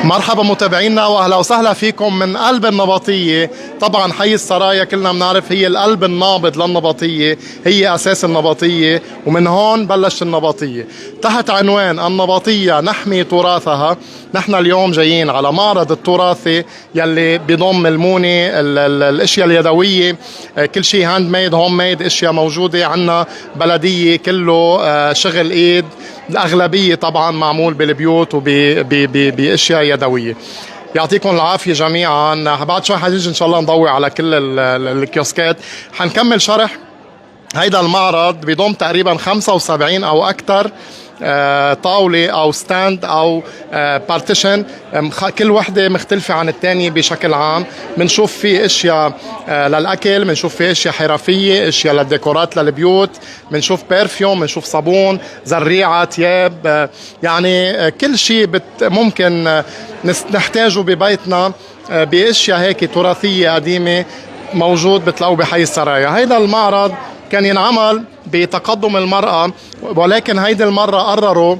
مرحبا متابعينا واهلا وسهلا فيكم من قلب النبطيه. طبعا حي السرايا كلنا بنعرف هي القلب النابض للنبطيه، هي اساس النبطيه، ومن هون بلشت النبطيه. تحت عنوان النبطيه نحمي تراثها، نحن اليوم جايين على معرض التراثي يلي بيضم المونه، الاشياء اليدويه، كل شيء هاند ميد هوم ميد، اشياء موجوده عندنا بلديه، كله شغل ايد، الاغلبيه طبعا معمول بالبيوت وباشياء يدويه. يعطيكم العافيه جميعا. بعد شوي حنيجي ان شاء الله نضوي على كل الكيوسكات، حنكمل شرح. هيدا المعرض بيضم تقريبا 75 او اكثر طاولة أو ستاند أو بارتيشن، كل وحدة مختلفة عن الثانية بشكل عام. بنشوف في اشياء للأكل، بنشوف في اشياء حرفية، اشياء للديكورات للبيوت، بنشوف بيرفيوم، بنشوف صابون، زريعة، تياب، يعني كل شيء ممكن نحتاجه ببيتنا باشياء هيك تراثية قديمة موجود بتلاقوه بحي السرايا. هيدا المعرض كان ينعمل بتقدم المرأة، ولكن هيدي المرة قرروا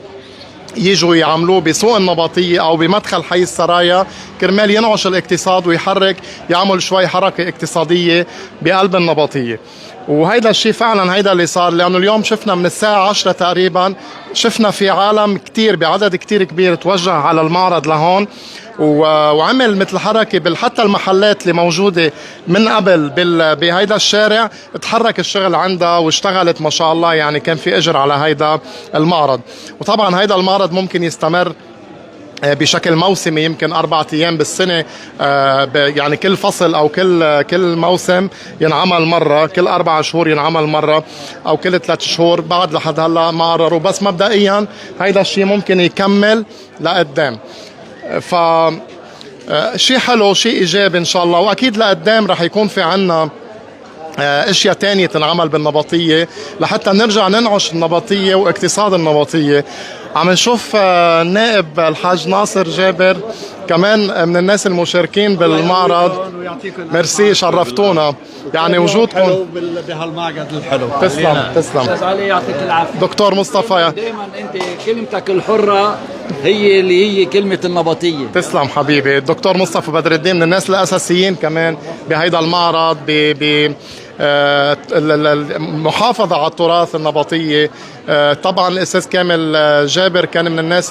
يجوا يعملوه بسوق النبطية أو بمدخل حي السرايا كرمال ينعش الاقتصاد ويحرك، يعمل شوي حركة اقتصادية بقلب النبطية. وهيدا الشيء فعلا هيدا اللي صار، لأنه اليوم شفنا من الساعة 10 تقريبا، شفنا في عالم كتير بعدد كتير كبير توجه على المعرض لهون، وعمل مثل حركة حتى المحلات اللي موجودة من قبل بهيدا الشارع تحرك الشغل عندها واشتغلت ما شاء الله. يعني كان في اجر على هيدا المعرض. وطبعا هيدا المعرض ممكن يستمر بشكل موسمي، يمكن 4 أيام بالسنة، يعني كل فصل أو كل موسم ينعمل مرة، كل 4 شهور ينعمل مرة، أو كل 3 شهور. بعد لحد هلا ما قرروا، بس مبدئيا هيدا الشيء ممكن يكمل لقدام. ف شيء حلو، شيء إيجابي إن شاء الله. وأكيد لقدام رح يكون في عنا اشياء تانية تنعمل بالنبطية لحتى نرجع ننعش النبطية واقتصاد النبطية. عم نشوف النائب الحاج ناصر جابر كمان من الناس المشاركين بالمعرض. ميرسي، شرفتونا. يعني وجودكم بهالمعرض الحلو. تسلم تسلم. استاذ علي يعطيك العافيه. دكتور مصطفى، دائما انت كلمتك الحرة هي اللي هي كلمة النبطية. تسلم حبيبي. الدكتور مصطفى بدر الدين من الناس الاساسيين كمان بهيدا المعرض، المحافظة على التراث النبطية. طبعا الأستاذ كامل جابر كان من الناس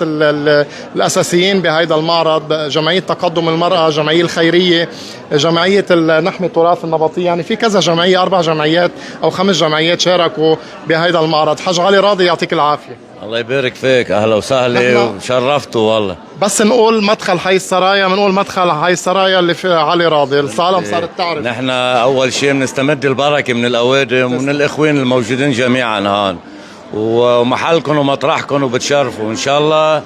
الأساسيين بهيدا المعرض، جمعية تقدم المرأة، جمعية الخيرية، جمعية نحمي تراث النبطية. يعني في كذا جمعية، 4 جمعيات أو 5 جمعيات شاركوا بهيدا المعرض. حاج علي راضي يعطيك العافية. الله يبارك فيك، أهلا وسهلا وشرفتوا والله. بس نقول مدخل حي السرايا، بنقول مدخل حي السرايا اللي في علي راضي، العالم صارت تعرف. نحن أول شيء بنستمد البركة من الأوادم ومن الإخوين الموجودين جميعا هون، ومحلكم ومطرحكم، وبتشرفوا إن شاء الله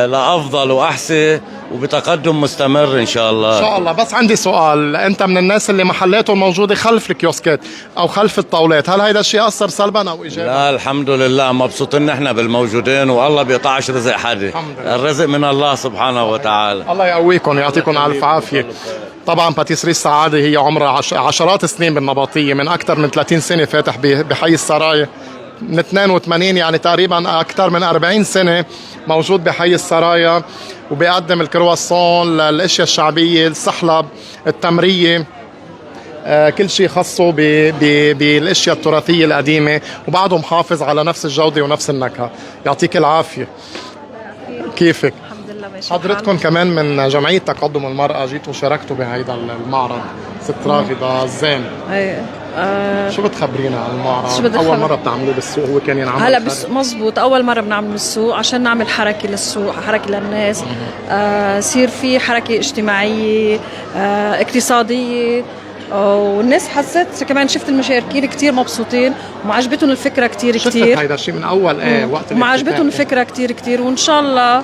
لأفضل وأحسن وبتقدم مستمر إن شاء الله. إن شاء الله. بس عندي سؤال، أنت من الناس اللي محلاتهم موجودة خلف الكيوسكات أو خلف الطاولات، هل هيدا الشيء أثر سلبا أو إيجابا؟ لا الحمد لله، مبسوطين نحن بالموجودين، والله بيقطعش رزق حد، الرزق من الله سبحانه وتعالى. الله يقويكم، يعطيكم ألف عافية. طبعا باتيسري السعادة هي عمرها عشرات السنين بالنبطية، من أكثر من 30 سنة فاتح بحي السرايا، من 82 يعني تقريبا أكثر من 40 سنة موجود بحي السرايا، وبيقدم الكرواسون، الاشياء الشعبية، السحلب، التمرية، كل شيء خاصه بالاشياء التراثية القديمة، وبعده محافظ على نفس الجودة ونفس النكهة. يعطيك العافية. كيفك؟ الحمد لله ماشي. حضرتكم كمان من جمعية تقدم المرأة، جيتوا شاركتوا بهيدا المعرض، ست راغبة الزين. شو بتخبرينا عن المعرض؟ أول مرة بتعملوه بالسوق، هو كان ينعمل هلا مزبوط، أول مرة بنعمل بالسوق عشان نعمل حركة للسوق، حركة للناس، يصير في حركة اجتماعية، اقتصادية، والناس حست كمان، شفت المشاركين كتير مبسوطين ومعجبتهم الفكرة كتير. شفت هيدا الشيء من أول وقت ومعجبتهم الفكرة كتير، وإن شاء الله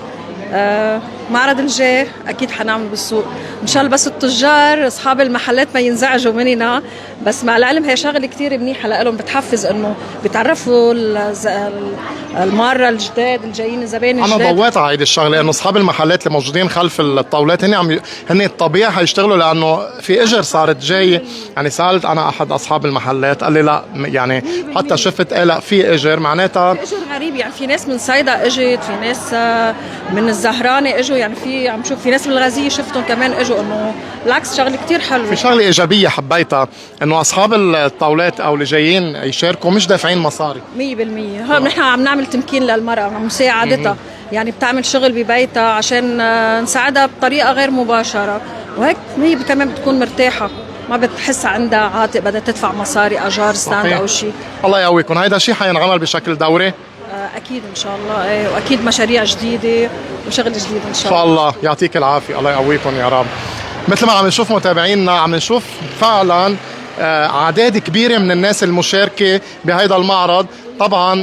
معرض الجاي اكيد حنعمل بالسوق ان شاء الله. بس التجار اصحاب المحلات ما ينزعجوا مننا، بس مع العلم هي شغله كتير منيحه لهم، بتحفز انه بيتعرفوا الماره الجداد الجايين، الزبائن الجداد. انا ضويت على هيدي الشغله انه اصحاب المحلات اللي موجودين خلف الطاولات هن الطبيعي حيشتغلوا، لانه في اجر صارت جاي. يعني سالت انا احد اصحاب المحلات قال لي لا، يعني حتى شفت لا في اجر، معناتها في اجر غريب. يعني في ناس من صيدا اجت، في ناس من الزهرانه اجوا، يعني في عم شوف في ناس من الغازيه شفتهم كمان اجوا، انه بالعكس شغله كتير حلوه. في شغله ايجابيه حبيتها انه اصحاب الطاولات او اللي جايين يشاركوا مش دافعين مصاري 100%. هون نحن عم نعمل تمكين للمرأة، عم مساعدتها، يعني بتعمل شغل ببيتها عشان نساعدها بطريقة غير مباشرة، وهيك هي كمان بتكون مرتاحة، ما بتحس عندها عاتق بدها تدفع مصاري اجار ستاند او شيء. الله يقويكم. هيدا شيء حينعمل بشكل دوري اكيد ان شاء الله. ايه، واكيد مشاريع جديده وشغل جديد ان شاء الله. الله يعطيك العافيه، الله يقويكم يا رب. مثل ما عم نشوف متابعينا، عم نشوف فعلا اعداد كبيره من الناس المشاركه بهذا المعرض. طبعا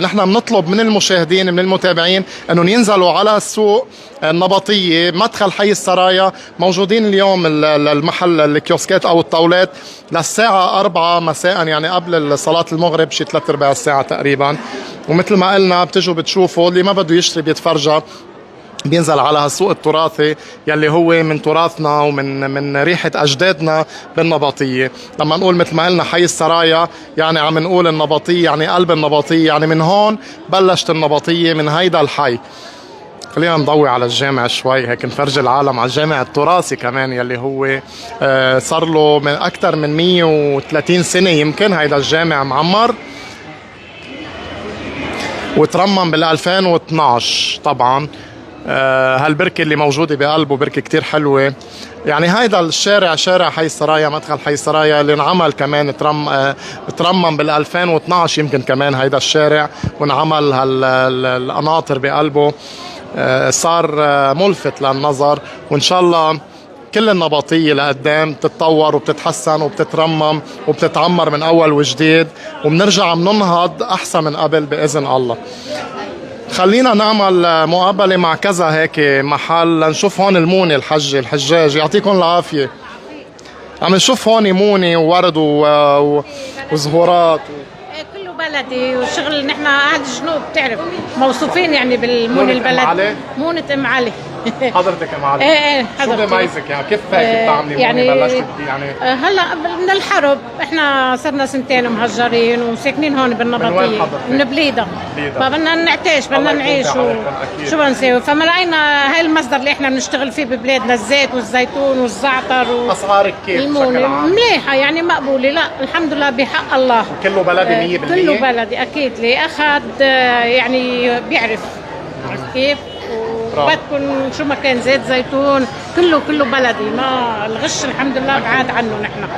نحن بنطلب من المشاهدين من المتابعين انهم ينزلوا على السوق النبطيه مدخل حي السرايا. موجودين اليوم المحل الكيوسكات او الطاولات للساعه 4 مساء، يعني قبل صلاه المغرب شي 3/4 ساعه تقريبا. ومثل ما قلنا بتجوا بتشوفوا، اللي ما بده يشتري بيتفرجى، بينزل على هالسوق التراثي يلي هو من تراثنا ومن ريحة أجدادنا بالنبطية. لما نقول مثل ما قلنا حي السرايا، يعني عم نقول النبطية، يعني قلب النبطية، يعني من هون بلشت النبطية، من هيدا الحي. خلينا نضوي على الجامع شوي هيك نفرج العالم على الجامع التراثي كمان، يلي هو صار له من أكثر من 130 سنة يمكن هيدا الجامع معمر، وترمم بال 2012 طبعا. هالبركة اللي موجودة بقلبه بركة كتير حلوة. يعني هيدا الشارع شارع حي السرايا، مدخل حي السرايا اللي انعمل كمان ترمم بال 2012 يمكن كمان هيدا الشارع، وانعمل هالقناطر بقلبه. صار ملفت للنظر، وان شاء الله كل النبطية لقدام تتطور وبتتحسن وبتترمم وبتتعمر من أول وجديد، وبنرجع بننهض أحسن من قبل بإذن الله. خلينا نعمل مقابلة مع كذا هيك محل. نشوف هون المونة الحجاج، يعطيكم العافية. عم نشوف هون مونة وورد وزهورات كله بلدي وشغل. نحن أهل الجنوب بتعرف موصوفين يعني بالمونة البلد. مونة أم علي. حضرتك ام علي؟ ايه حضرتك. شو بميزك يعني؟ كيف هيك بتعملي يعني مونة؟ بلشتي يعني هلا من الحرب، احنا صرنا 2 مهجرين وساكنين هون بالنبطية. من وين حضرتك؟ من بليده. فبدنا نعتاش، بدنا نعيش شو بنسوي. فما لقينا هاي المصدر اللي احنا بنشتغل فيه ببلادنا، الزيت والزيتون والزعتر اسعارك كيف؟ المونة مليحة يعني مقبولة. لا الحمد لله بحق الله. كله بلدي 100%؟ كله بلدي اكيد. اللي اخذ يعني بيعرف كيف. وبدكن شو ما كان زيت زيتون كله بلدي، ما الغش الحمد لله بعاد عنه. نحن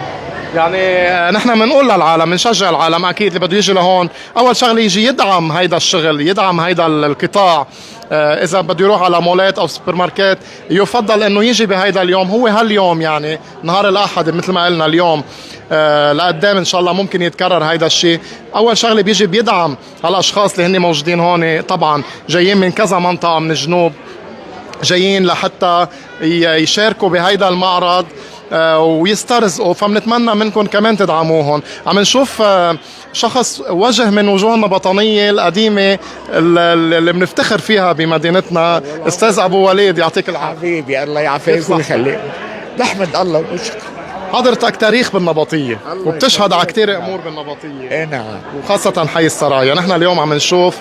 يعني نحن بنقول للعالم، بنشجع العالم اكيد اللي بده يجي لهون اول شغله يجي يدعم هيدا الشغل، يدعم هيدا القطاع. اذا بده يروح على مولات او سوبر ماركت يفضل انه يجي بهيدا اليوم، هو هاليوم يعني نهار الاحد مثل ما قلنا اليوم لقدام ان شاء الله ممكن يتكرر هيدا الشيء. اول شغله بيجي بيدعم هالاشخاص اللي هن موجودين هون، طبعا جايين من كذا منطقه من الجنوب، جايين لحتى يشاركوا بهيدا المعرض ويسترزقوا. فبنتمنى منكم كمان تدعموهم. عم نشوف شخص وجه من وجوهنا الوطنية القديمة اللي بنفتخر فيها بمدينتنا، استاذ ابو وليد، يعطيك العافية. حبيبي الله يعافيك ويخليك. نحمد الله ونشكر. حضرتك تاريخ بالنبطية وبتشهد على كتير امور بالنبطية. ايه نعم. وخاصة حي السرايا. نحن اليوم عم نشوف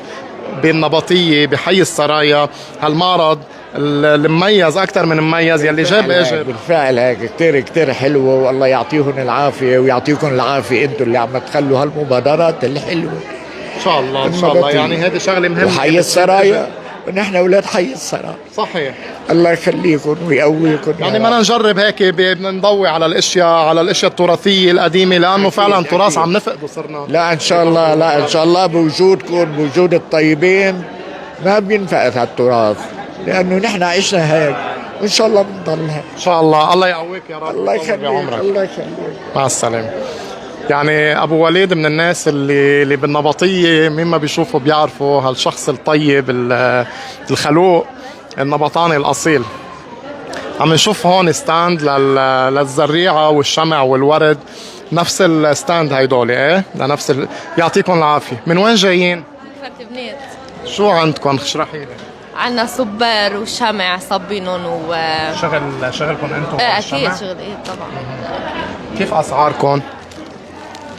بالنبطية بحي السرايا هالمعرض المميز، اكثر من مميز، يلي جاب اجر. بالفعل هيك كتير كتير حلوه، والله يعطيهم العافيه ويعطيكم العافيه انتم اللي عم تخلوا هالمبادرات الحلوه. ان شاء الله ان شاء الله. يعني هذه شغله مهمه. وحي السرايا ونحن اولاد حي السرايا. صحيح. الله يخليكم ويقويكم. يعني بدنا نجرب هيك نضوي على الاشياء التراثيه القديمه، لانه فعلا تراث عم نفقده صرنا. لا ان شاء الله، لا ان شاء الله بوجودكم بوجود الطيبين ما بينفقد هالتراث، لانه نحن عشنا هيك وان شاء الله بنضل هيك ان شاء الله. الله يقويك يا رب. الله يخليك. الله يخليك. مع السلامه. يعني ابو وليد من الناس اللي بالنبطيه مما بيشوفوا بيعرفوا هالشخص الطيب الخلوق النبطاني الاصيل. عم نشوف هون ستاند للزريعه والشمع والورد. نفس الستاند هيدول ايه لنفس يعطيكم العافيه. من وين جايين؟ فرت بنات. شو عندكم اشرحي لي. عنا صبار وشمع صبينهم شغلكم انتم؟ ايه اكيد شغل ايه طبعا. كيف اسعاركم؟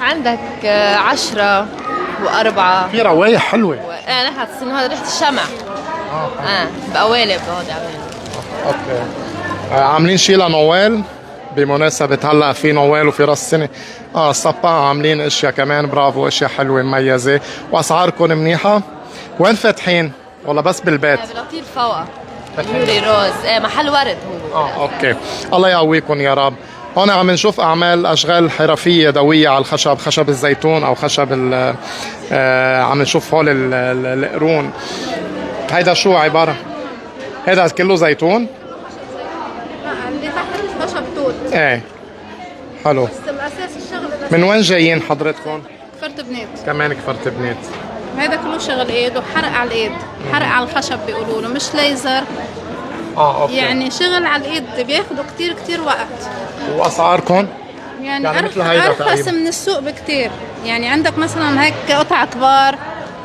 عندك 10 و4 في روايح حلوه. ايه نحن تصير هذا ريحة الشمع. بقوالب هودي عاملين. اوكي. عاملين شيء لنوال بمناسبة هلا في نوال وفي راس السنة. صبا عاملين اشياء كمان برافو، اشياء حلوة مميزة واسعاركم منيحة. وين فاتحين؟ والله بس بالبيت؟ بلطيف فوق يوري روز. محل ورد هو. اوكي. الله يقويكم يا رب. هون عم نشوف اعمال اشغال حرفيه يدويه على الخشب، خشب الزيتون او خشب عم نشوف هول القرون. هيدا شو عباره؟ هيدا كله زيتون؟ اللي تحت خشب توت. ايه حلو. بس الاساس الشغل من وين جايين حضرتكم؟ فرت بنات. كمان كفرت بنات. هذا كله شغل ايد وحرق على الايد، حرق على الخشب بيقولوا له، مش ليزر. اوكي. يعني شغل على الايد بياخذوا كتير وقت. واسعاركم؟ يعني مثل هيدا ارخص تقريباً. من السوق بكتير. يعني عندك مثلا هيك قطع كبار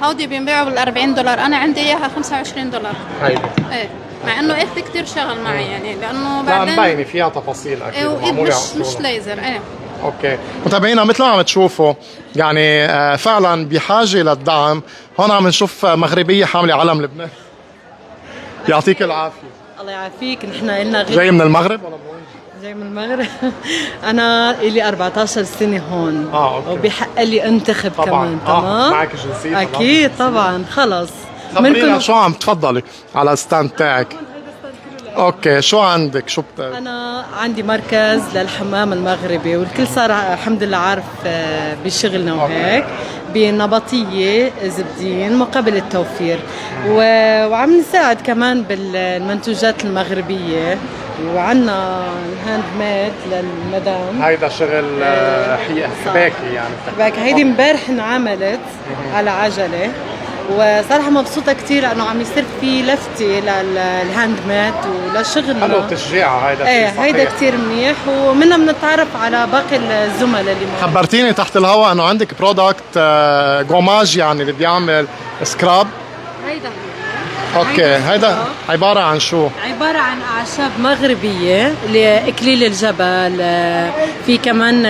هودي بينباعوا بال$40، انا عندي اياها $25. هيدا ايه مع انه اخذ كتير شغل معي يعني لانه لا بعدين مبينه فيها تفاصيل اكيد. ايه وايد ومعمولة على مش أصولها. ليزر. ايه اوكي متابعينا مثل ما عم تشوفوا يعني فعلا بحاجه للدعم. هون عم نشوف مغربيه حامله علم لبنان. يعطيك العافيه. الله يعافيك. نحن إلنا غير جاي من المغرب ولا من وين؟ جاي من المغرب. أنا إلي 14 سنة هون. أوكي. وبحق لي أنتخب طبعا كمان. تمام. معك جنسيه أكيد طبعا. خلص خبرينا شو عم تفضلي على الستاند تاعك. اوكي شو عندك شو أنا عندي مركز للحمام المغربي والكل صار الحمد لله عارف بشغلنا وهيك بنبطية زبدين مقابل التوفير وعم نساعد كمان بالمنتوجات المغربية وعنا الهاند ميد للمدام. هيدا شغل حباكي يعني. حباكي هيدي امبارح انعملت على عجلة وصراحة مبسوطة كتير لأنه عم يصير في لفتة للهاند ميد ولشغلنا. حلو التشجيع هيدا. ايه هيدا كتير منيح ومنا بنتعرف على باقي الزملاء اللي معنا. خبرتيني تحت الهواء انه عندك برودكت جوماج يعني اللي بيعمل سكراب. هيدا اوكي هيدا عبارة عن شو؟ عبارة عن أعشاب مغربية لإكليل الجبل. في كمان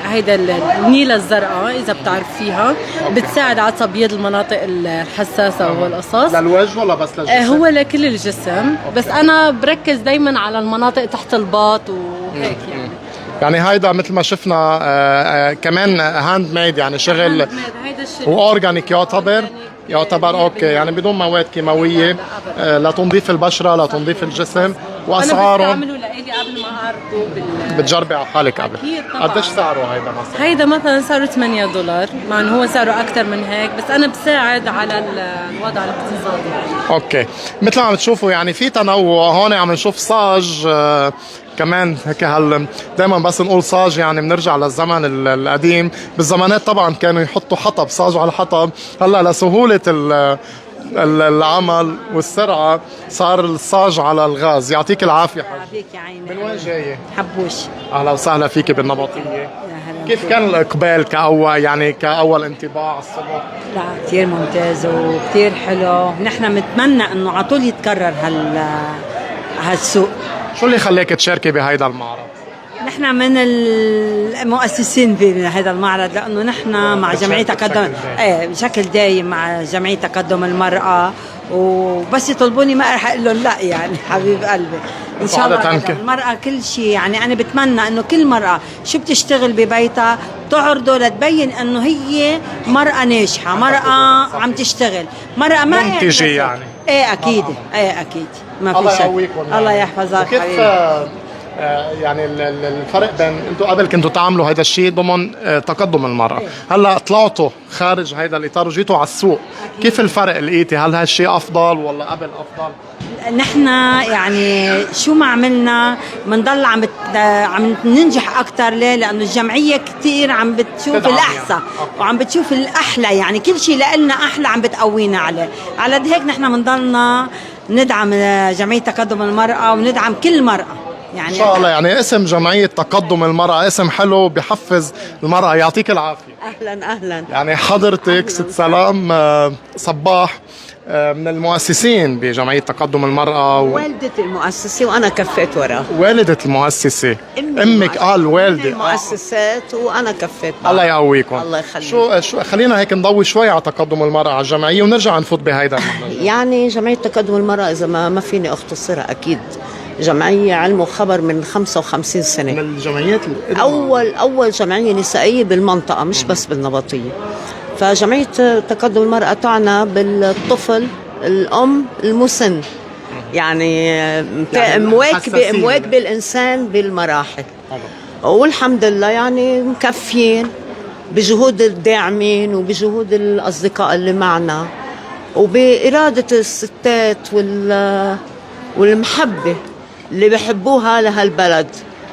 هيدا النيلة الزرقاء إذا بتعرف فيها بتساعد على تبييض المناطق الحساسة والقصص. للوجه ولا بس للجسم؟ هو لكل الجسم بس أنا بركز دايما على المناطق تحت الباط وهيك يعني. يعني هيدا مثل ما شفنا كمان هاند ميد يعني شغل هيدا الشيء واورجانيك يعتبر اوكي يعني بدون مواد كيماويه لتنظيف البشره لتنظيف الجسم. واسعاره أنا بستعمله لإلي قبل ما أعرضه بتجربي على حالك قبل. أكيد طبعاً. قديش سعره هيدا مثلا؟ هيدا مثلا سعره $8 مع انه هو سعره اكثر من هيك بس انا بساعد على الوضع الاقتصادي يعني. اوكي مثل ما عم تشوفوا يعني في تنوع. هون عم نشوف صاج كمان هيك دائما بس نقول صاج يعني بنرجع للزمن القديم. بالزمانات طبعا كانوا يحطوا حطب صاج على حطب. هلا لسهوله العمل والسرعه صار الصاج على الغاز. يعطيك العافيه حاج. يعافيك يا عيني. من وين جايه؟ حبوش. اهلا وسهلا فيك بالنبطيه. يا هلا. كيف كان الاقبال كاول انطباع الصبح؟ لا كثير ممتاز وكثير حلو. نحن بنتمنى انه على طول يتكرر هالسوق. شو اللي خليك تشاركي بهيدا المعرض؟ نحن من المؤسسين بهذا المعرض لانه نحن مع جمعيه تقدم بشكل دايم مع جمعيه تقدم المراه وبس يطلبوني ما رح اقول لهم لا يعني حبيب قلبي ان شاء الله. المراه كل شيء يعني انا بتمنى انه كل مراه شو بتشتغل ببيتها تعرضه لتبين انه هي مراه ناجحه مراه عم تشتغل مراه ما منتجه يعني. ايه اكيد ايه اكيد ما في شك. الله يحفظك حبيبي. يعني الفرق بين انتم قبل كنتوا تعملوا هذا الشيء ضمن تقدم المرأة. هلا طلعتوا خارج هذا الإطار وجيتوا على السوق. كيف الفرق لقيتي؟ هل هالشيء أفضل ولا قبل أفضل؟ نحن يعني شو ما عملنا بنضل عم ننجح أكتر. ليه؟ لأنه الجمعية كتير عم بتشوف الأحسن يعني. وعم بتشوف الأحلى يعني كل شيء لنا أحلى عم بتقوينا عليه. على هيك نحن بنضلنا ندعم جمعية تقدم المرأة وندعم كل مرأة يعني ان شاء الله. يعني اسم جمعيه تقدم المراه اسم حلو بحفز المراه، يعطيك العافيه. اهلا اهلا. يعني حضرتك ست سلام صباح من المؤسسين بجمعيه تقدم المراه والدة المؤسسة وأنا كفيت وراها. والدة المؤسسة. امك قال والدة المؤسسات وانا كفيت معها. الله يقويكم. الله يخليك. شو خلينا هيك نضوي شوي على تقدم المرأة على الجمعية ونرجع نفوت بهيدا المهرجان. يعني جمعية تقدم المرأة إذا ما فيني أختصرها أكيد جمعية علم وخبر من 55 سنة، من الجمعيات أول جمعية نسائية بالمنطقة مش بس بالنبطية. فجمعية تقدم المرأة تعنى بالطفل الأم المسن، يعني مواكبة الإنسان بالمراحل. والحمد لله يعني مكفيين بجهود الداعمين وبجهود الأصدقاء اللي معنا وبإرادة الستات والمحبة اللي بحبوها لهالبلد.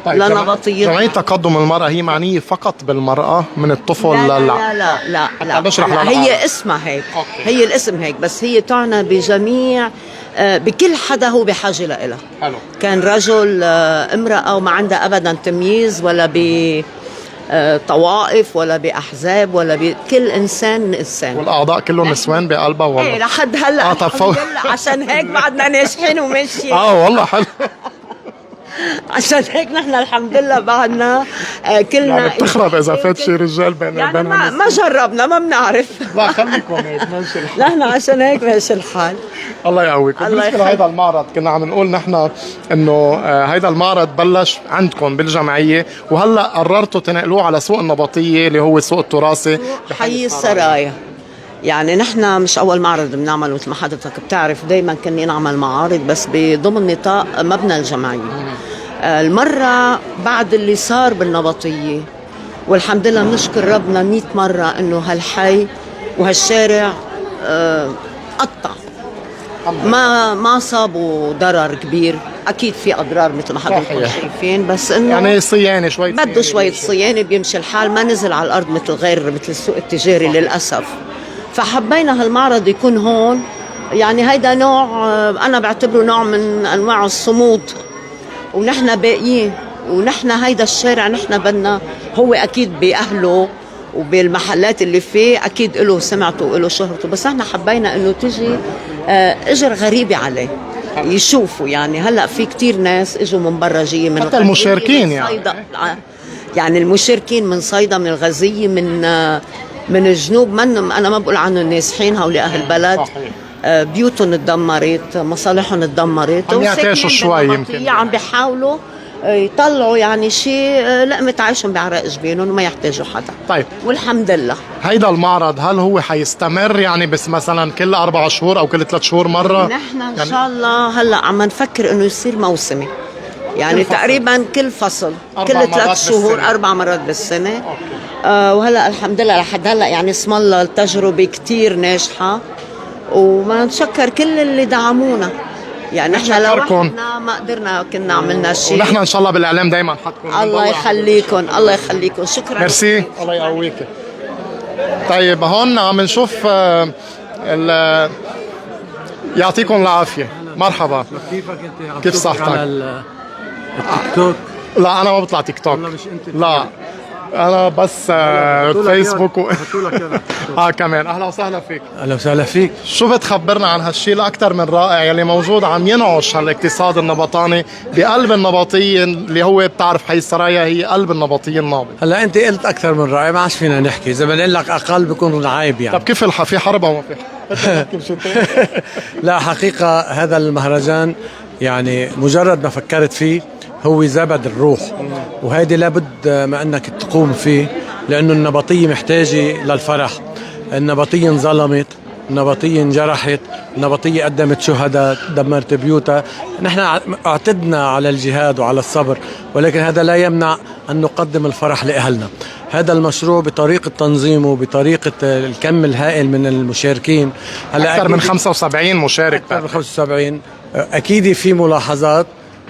طيب لنبطية جمعية تقدم المرأة هي معنية فقط بالمرأة من الطفل لا هي اسمها هيك. هي الاسم هيك، بس هي تعنى بجميع بكل حدا هو بحاجة لها. حلو. كان رجل امرأة وما عندها أبدا تمييز ولا بطوائف ولا بأحزاب ولا بكل إنسان إنسان. والأعضاء كلهم نسوان بقلبها والله. ايه لحد هلا الحمد لله، عشان هيك بعدنا ناجحين وماشيين. والله حلو. عشان هيك نحن الحمد لله بعدنا كلنا يعني بتخرب اذا فات شي رجال بين يعني ما جربنا ما بنعرف. لا خليكم هيك ماشي الحال. نحن عشان هيك ماشي الحال. الله يقويكم. بالنسبه لهيدا المعرض كنا عم نقول نحن انه هيدا المعرض بلش عندكم بالجمعيه وهلا قررتوا تنقلوه على سوق النبطيه اللي هو السوق التراثي بحي السرايا. يعني نحن مش أول معرض بنعمله مثل ما حضرتك بتعرف، دايما كنا نعمل معارض بس بضمن نطاق مبنى الجمعية. المرة بعد اللي صار بالنبطية والحمد لله بنشكر ربنا 100 مرة إنه هالحي وهالشارع قطع، ما صابوا ضرر كبير. أكيد في أضرار مثل ما حضرتك شايفين، بس إنه يعني صيانة شوي، بده شوية صيانة بيمشي الحال. ما نزل على الأرض مثل السوق التجاري للأسف. فحبينا هالمعرض يكون هون. يعني هيدا نوع أنا بعتبره نوع من أنواع الصمود، ونحن باقيين. ونحن هيدا الشارع نحن بدنا هو أكيد بأهله وبالمحلات اللي فيه أكيد له سمعته وله شهرته، بس احنا حبينا إنه تجي إجر غريبة عليه يشوفوا. يعني هلأ في كتير ناس إجوا من برا، جاية من حتى المشاركين يعني المشاركين من صيدا، من الغزية، من الجنوب. أنا ما بقول عنهم نازحين، هولي أهل بلد. بيوتهم تدمرت، مصالحهم تدمرت، عم يعتاشوا شوي يمكن، عم بيحاولوا يطلعوا يعني شيء لقمة عيشهم بعرق جبينهم وما يحتاجوا حدا. طيب والحمد لله. هيدا المعرض هل هو حيستمر يعني بس مثلا كل 4 شهور او كل 3 شهور مرة؟ نحن ان شاء الله هلا عم نفكر انه يصير موسمي، يعني تقريبا كل فصل كل 3 شهور 4 مرات بالسنة. وهلا الحمد لله لحد هلا يعني اسم الله التجربة كتير ناجحة، وما نشكر كل اللي دعمونا. يعني نحن لو وحدنا ما قدرنا كنا عملنا شيء، ونحن ان شاء الله بالاعلام دائما حدكم. الله يخليكم الله يخليكم. شكرا. ميرسي. الله يقويك. طيب هون عم نشوف يعطيكم العافيه. مرحبا. كيفك انت؟ كيف صحتك؟ على التيك توك؟ لا انا ما بطلع تيك توك. مش انت. لا انا بس فيسبوك كمان. اهلا وسهلا فيك. اهلا وسهلا فيك. شو بتخبرنا عن هالشيء الاكثر من رائع يلي موجود عم ينعش هالاقتصاد النبطاني بقلب النبطيه اللي هو بتعرف حي السرايا هي قلب النبطيه النابض؟ هلا انت قلت اكثر من رائع، ما عادش فينا نحكي. اذا بنقول لك اقل بيكون عيب يعني. طب كيف في حرب او ما في؟ لا حقيقه هذا المهرجان يعني مجرد ما فكرت فيه هو زبد الروح، وهيدي لابد ما انك تقوم فيه، لانه النبطيه محتاجه للفرح. النبطيه انظلمت، النبطيه انجرحت، النبطيه قدمت شهداء، دمرت بيوتها. نحن اعتدنا على الجهاد وعلى الصبر، ولكن هذا لا يمنع ان نقدم الفرح لاهلنا. هذا المشروع بطريقه تنظيمه، بطريقه الكم الهائل من المشاركين. هلا اكثر من 75 مشارك. اكثر من 75. اكيد في ملاحظات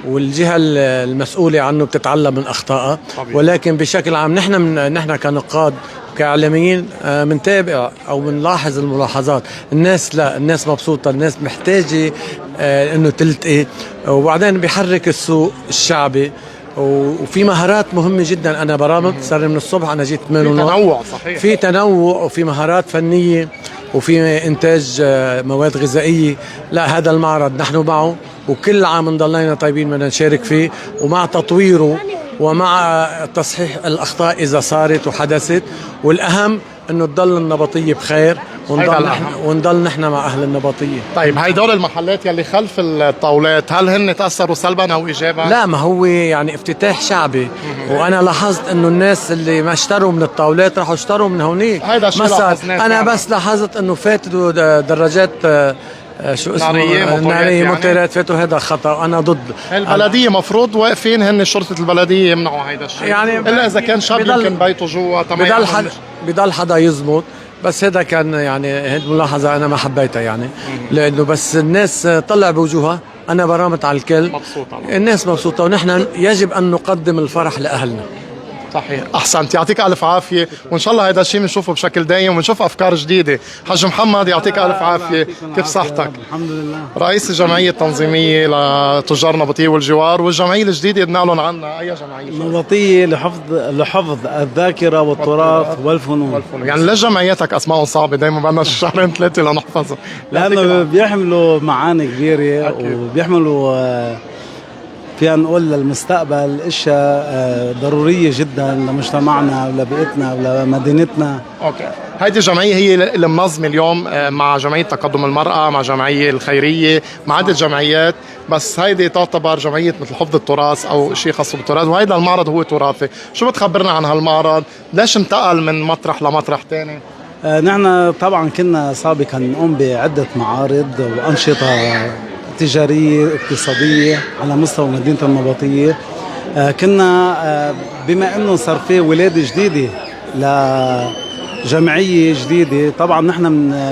والجهة المسؤولة عنه بتتعلم من أخطائها، ولكن بشكل عام نحن كنقاد وكإعلاميين بنتابع أو بنلاحظ الملاحظات. الناس لا، الناس مبسوطة، الناس محتاجة انه تلتقي، وبعدين بيحرك السوق الشعبي. وفي مهارات مهمة جدا. أنا برامج صار من الصبح، أنا جيت 8 ونص. تنوع صحيح. في تنوع وفي مهارات فنية وفي إنتاج مواد غذائية. لا، هذا المعرض نحن معه، وكل عام نضلينا طيبين بدنا نشارك فيه، ومع تطويره ومع تصحيح الأخطاء إذا صارت وحدثت. والأهم أنه تضل النبطية بخير، ونضل نحن مع أهل النبطية. طيب هيدول المحلات يلي خلف الطاولات، هل هن تأثروا سلبا أو إيجابا؟ لا، ما هو يعني افتتاح شعبي، وأنا لاحظت أنه الناس اللي ما اشتروا من الطاولات راحوا اشتروا من هونيك. هيدا الشيء لاحظناه. أنا بس لاحظت أنه فاتوا دراجات شو اسمه نارية موتورات فاتوا. هذا خطأ، أنا ضد. البلدية مفروض واقفين هن شرطة البلدية يمنعوا هيدا الشيء، يعني إلا إذا كان شاب يمكن بيته جوا. بضل حدا يزبط. بس هذا كان يعني هيدي ملاحظة أنا ما حبيتها، يعني لأنه بس الناس طلع بوجوهها. أنا برامت على الكل، الناس مبسوطة، ونحن يجب أن نقدم الفرح لأهلنا. صحيح. احسنت، يعطيك الف عافيه، وان شاء الله هذا الشيء بنشوفه بشكل دايم ونشوف افكار جديده. حاج محمد يعطيك الف عافيه، كيف صحتك؟ الحمد لله. رئيس الجمعيه التنظيميه لتجار نبطيه والجوار، والجمعيه الجديده بدنا نعلن عنها. اي جمعيه؟ نبطيه لحفظ الذاكره والتراث والفنون. يعني ليش جمعياتك اسمائهم صعبه؟ دايما بدنا شهرين ثلاثه لنحفظها. لانه بيحملوا معاني كبيره، وبيحملوا فينا نقول للمستقبل اشياء ضروريه جدا لمجتمعنا ولبيئتنا ولمدينتنا. اوكي، هيدي الجمعيه هي المنظمه اليوم مع جمعيه تقدم المراه، مع جمعيه الخيريه، مع عده جمعيات، بس هيدي تعتبر جمعيه مثل حفظ التراث او شيء خاص بالتراث، وهيدا المعرض هو تراثي. شو بتخبرنا عن هالمعرض؟ ليش انتقل من مطرح لمطرح ثاني؟ نحن طبعا كنا سابقا نقوم بعده معارض وانشطه تجارية اقتصادية على مستوى مدينة النبطية. كنا بما انه صار في ولادة جديدة لجمعية جديدة، طبعا نحن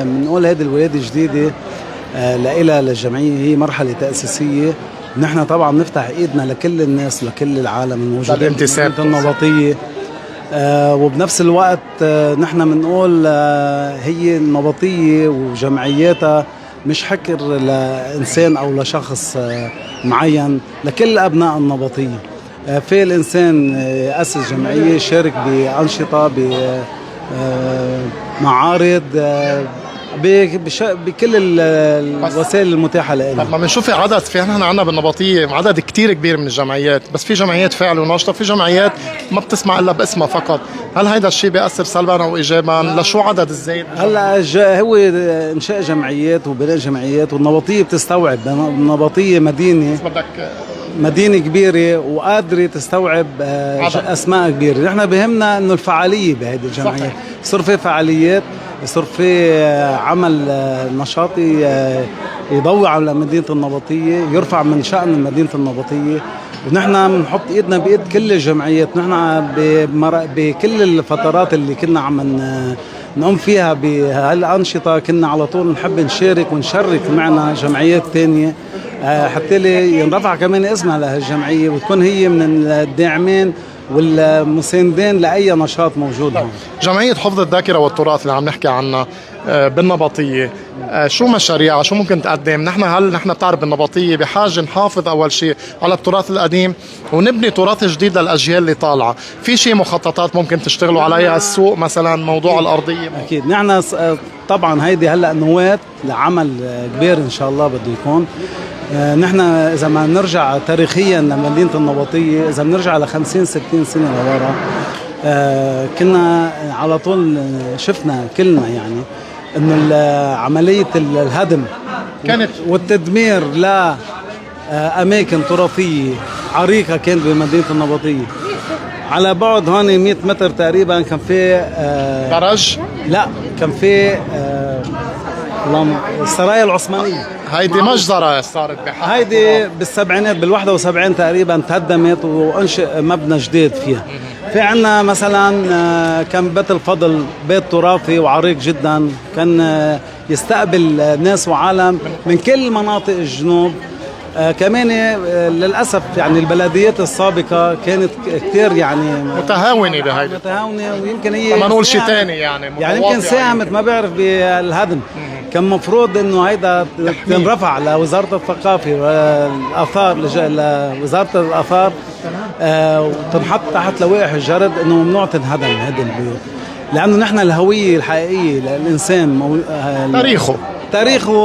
بنقول هذه الولادة الجديدة لإلها للجمعية هي مرحلة تأسيسية. نحن طبعا نفتح ايدنا لكل الناس ولكل العالم الموجودين في مدينة النبطية. وبنفس الوقت نحن بنقول هي النبطية وجمعياتها مش حكر لإنسان أو لشخص معين، لكل أبناء النبطية. في الإنسان يأسس جمعية، يشارك بأنشطة، بمعارض، بكل الوسائل المتاحة لنا. طب ما بنشوف عدد، في نحن عندنا بالنبطية عدد كتير كبير من الجمعيات، بس في جمعيات فاعلة وناشطة، في جمعيات ما بتسمع إلا باسمها فقط. هل هيدا الشيء بيأثر سلبا أو إيجابا؟ لشو عدد الزايد؟ هلا هو إنشاء جمعيات وبناء جمعيات، والنبطية بتستوعب. النبطية مدينة كبيرة وقادرة تستوعب أسماء كبيرة. نحن بهمنا إنه الفعالية بهذه الجمعيات، يصير في فعاليات، يصير في عمل نشاطي يضوي على مدينة النبطية، يرفع من شأن مدينة النبطية. ونحن بنحط ايدنا بايد كل الجمعيات. نحن بكل الفترات اللي كنا عم نقوم فيها بهالأنشطة كنا على طول نحب نشارك ونشرك معنا جمعيات تانية، حتى ينرفع كمان اسمها لهالجمعية وتكون هي من الداعمين والمساندين لأي نشاط موجود هون. جمعية حفظ الذاكرة والتراث اللي عم نحكي عنها بالنبطية، شو مشاريعها؟ شو ممكن تقدم؟ هل نحن بتعرف بالنبطية بحاجة نحافظ أول شيء على التراث القديم ونبني تراث جديد للأجيال اللي طالعة. في شيء مخططات ممكن تشتغلوا عليها؟ السوق مثلا، موضوع الأرضية؟ أكيد. نحن طبعا هيدي هلأ نواة لعمل كبير إن شاء الله بده يكون. نحن إذا ما نرجع تاريخيا لمدينة النبطية، إذا بنرجع ل 50-60 سنة لورا، كنا على طول شفنا كلنا يعني إنه عملية الهدم كانت والتدمير لأماكن تراثية عريقة كانت بمدينة النبطية. على بعد هون 100 متر تقريبا كان في درج؟ لا، كان في السرايا العثمانية. هيدي مجزرة صارت بحق. هيدي بالسبعينات بال71 تقريبا تهدمت وانشئ مبنى جديد فيها. في عنا مثلا كان بيت الفضل، بيت تراثي وعريق جدا، كان يستقبل ناس وعالم من كل مناطق الجنوب. كمان للأسف يعني البلديات السابقة كانت كتير يعني متهاونة بهيدا، متهاونة، ويمكن هي ما نقول شيء ثاني يعني يمكن ساهمت ما بعرف بالهدم. كان مفروض انه هيدا تنرفع لوزاره الثقافه والاثار لوزاره الاثار وتنحط تحت لوائح الجرد انه ممنوع تنهدم هذه البيوت، لانه نحن الهويه الحقيقيه للانسان تاريخه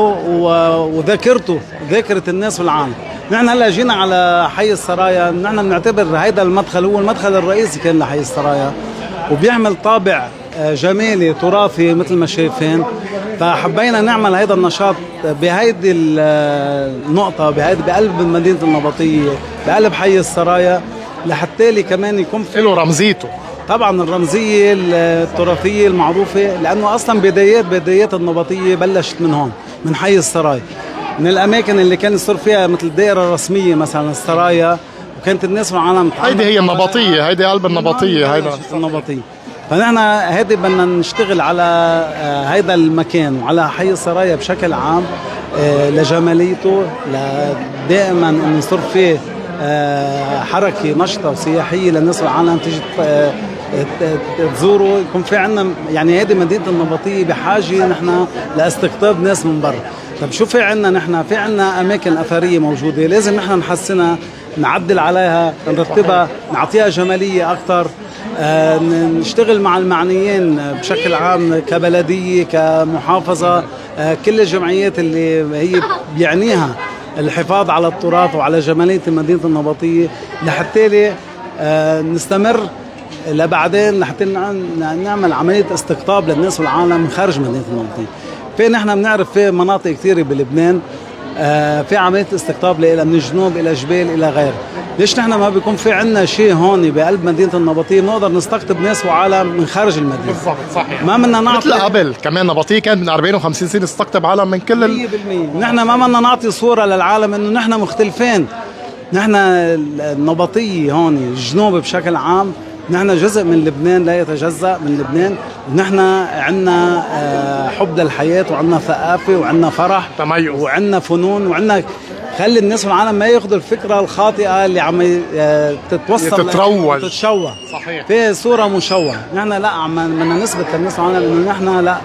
وذاكرته، ذاكره الناس والعالم. نحن هلا جينا على حي السرايا، نحن بنعتبر هيدا المدخل هو المدخل الرئيسي كان لحي السرايا، وبيعمل طابع جمالي تراثي مثل ما شايفين. فحبينا نعمل هيدا النشاط بهيدي النقطة بقلب مدينة النبطية بقلب حي السرايا، لحتى لي كمان يكون في له رمزيته. طبعا الرمزية التراثية المعروفة، لأنه أصلا بدايات النبطية بلشت من هون، من حي السرايا، من الأماكن اللي كان يصير فيها مثل الدائرة الرسمية مثلا السرايا، وكانت الناس والعالم هيدي هي النبطية، هيدي قلب النبطية، هيدا النبطية. فنحن هيدي بدنا نشتغل على هيدا المكان وعلى حي السرايا بشكل عام لجماليته، دائما انه يصير فيه حركة نشطة وسياحية للناس والعالم تيجي تزوروا، يكون في عنا يعني هيدي مدينة النبطية بحاجة نحن لاستقطاب ناس من برا. طب شو في عنا نحن؟ في عنا أماكن أثرية موجودة لازم نحن نحسنها، نعدل عليها، نرتبها، نعطيها جمالية أكثر، نشتغل مع المعنيين بشكل عام كبلدية كمحافظة، كل الجمعيات اللي هي بيعنيها الحفاظ على التراث وعلى جمالية مدينة النبطية، لحتى نستمر لبعدين، لحتى نعمل عملية استقطاب للناس والعالم من خارج مدينة النبطية. في نحن بنعرف في مناطق كثيرة بلبنان في عملية استقطاب من الجنوب إلى جبال إلى غيره. ليش نحن ما بيكون في عنا شيء هون بقلب مدينة النبطية بنقدر نستقطب ناس وعالم من خارج المدينة؟ بالضبط، صحيح. ما بدنا نعطي مثل قبل كمان نبطية كانت من 40 و50 سنة تستقطب عالم من كل 100%. نحن ما بدنا نعطي صورة للعالم انه نحن مختلفين. نحن النبطية هون الجنوب بشكل عام، نحن جزء من لبنان لا يتجزأ من لبنان، ونحن عندنا حب للحياة وعندنا ثقافة وعندنا فرح وعندنا فنون وعندنا خلي الناس والعالم ما ياخذوا الفكرة الخاطئة اللي عم تتروج تتشوه. صحيح. في صورة مشوهة. نحن لا بدنا نثبت للناس والعالم انه نحن لا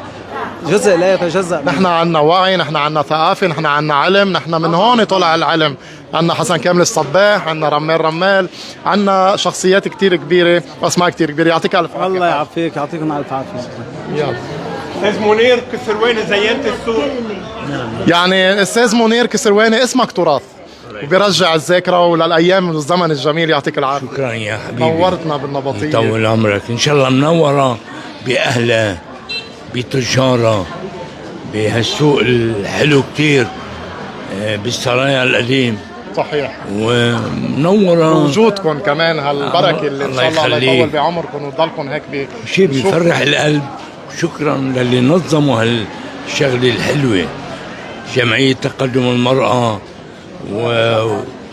جزء لا يتجزأ. نحن عنا وعي، نحن عنا ثقافة، نحن عنا علم، نحن من هون طلع العلم. عنا حسن كامل الصباح، عنا رمال، عنا شخصيات كتير كبيرة واسماء كتير كبيرة. يعطيك الف عافية. الله يعافيك، يعطيكم الف عافية. يلا. استاذ منير كسرواني زينت السوق. يعني استاذ منير كسرواني اسمك تراث وبيرجع الذاكرة وللأيام والزمن الجميل. يعطيك العافية. شكرا يا حبيبي، نورتنا بالنبطية. يطول عمرك إن شاء الله. منورة بأهلها بتجارة بهالسوق الحلو كتير بالسرايا القديم. صحيح. ومنورة وجودكم كمان هالبركة اللي إن شاء الله يطول بعمركم وتضلكم هيك شيء بيفرح القلب. شكرا للي نظموا هالشغلة الحلوة، جمعية تقدم المرأة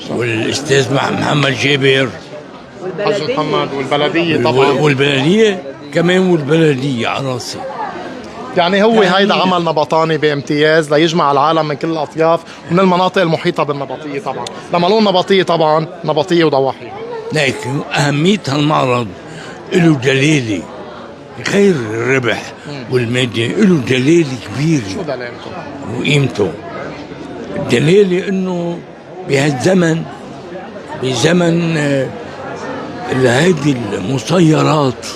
والأستاذ محمد جابر حج محمد والبلدية طبعا، والبلدية كمان، والبلدية على راسي. يعني هو هيدا عمل نبطاني بامتياز ليجمع العالم من كل الأطياف ومن المناطق المحيطة بالنبطية. طبعا لما نقول نبطية طبعا نبطية وضواحي. لكن أهمية هالمعرض له دليلة غير الربح والمادة، له دليلة كبيرة. شو دلالته؟ وقيمته. الدليلة إنه بهالزمن، بزمن هذه المسيرات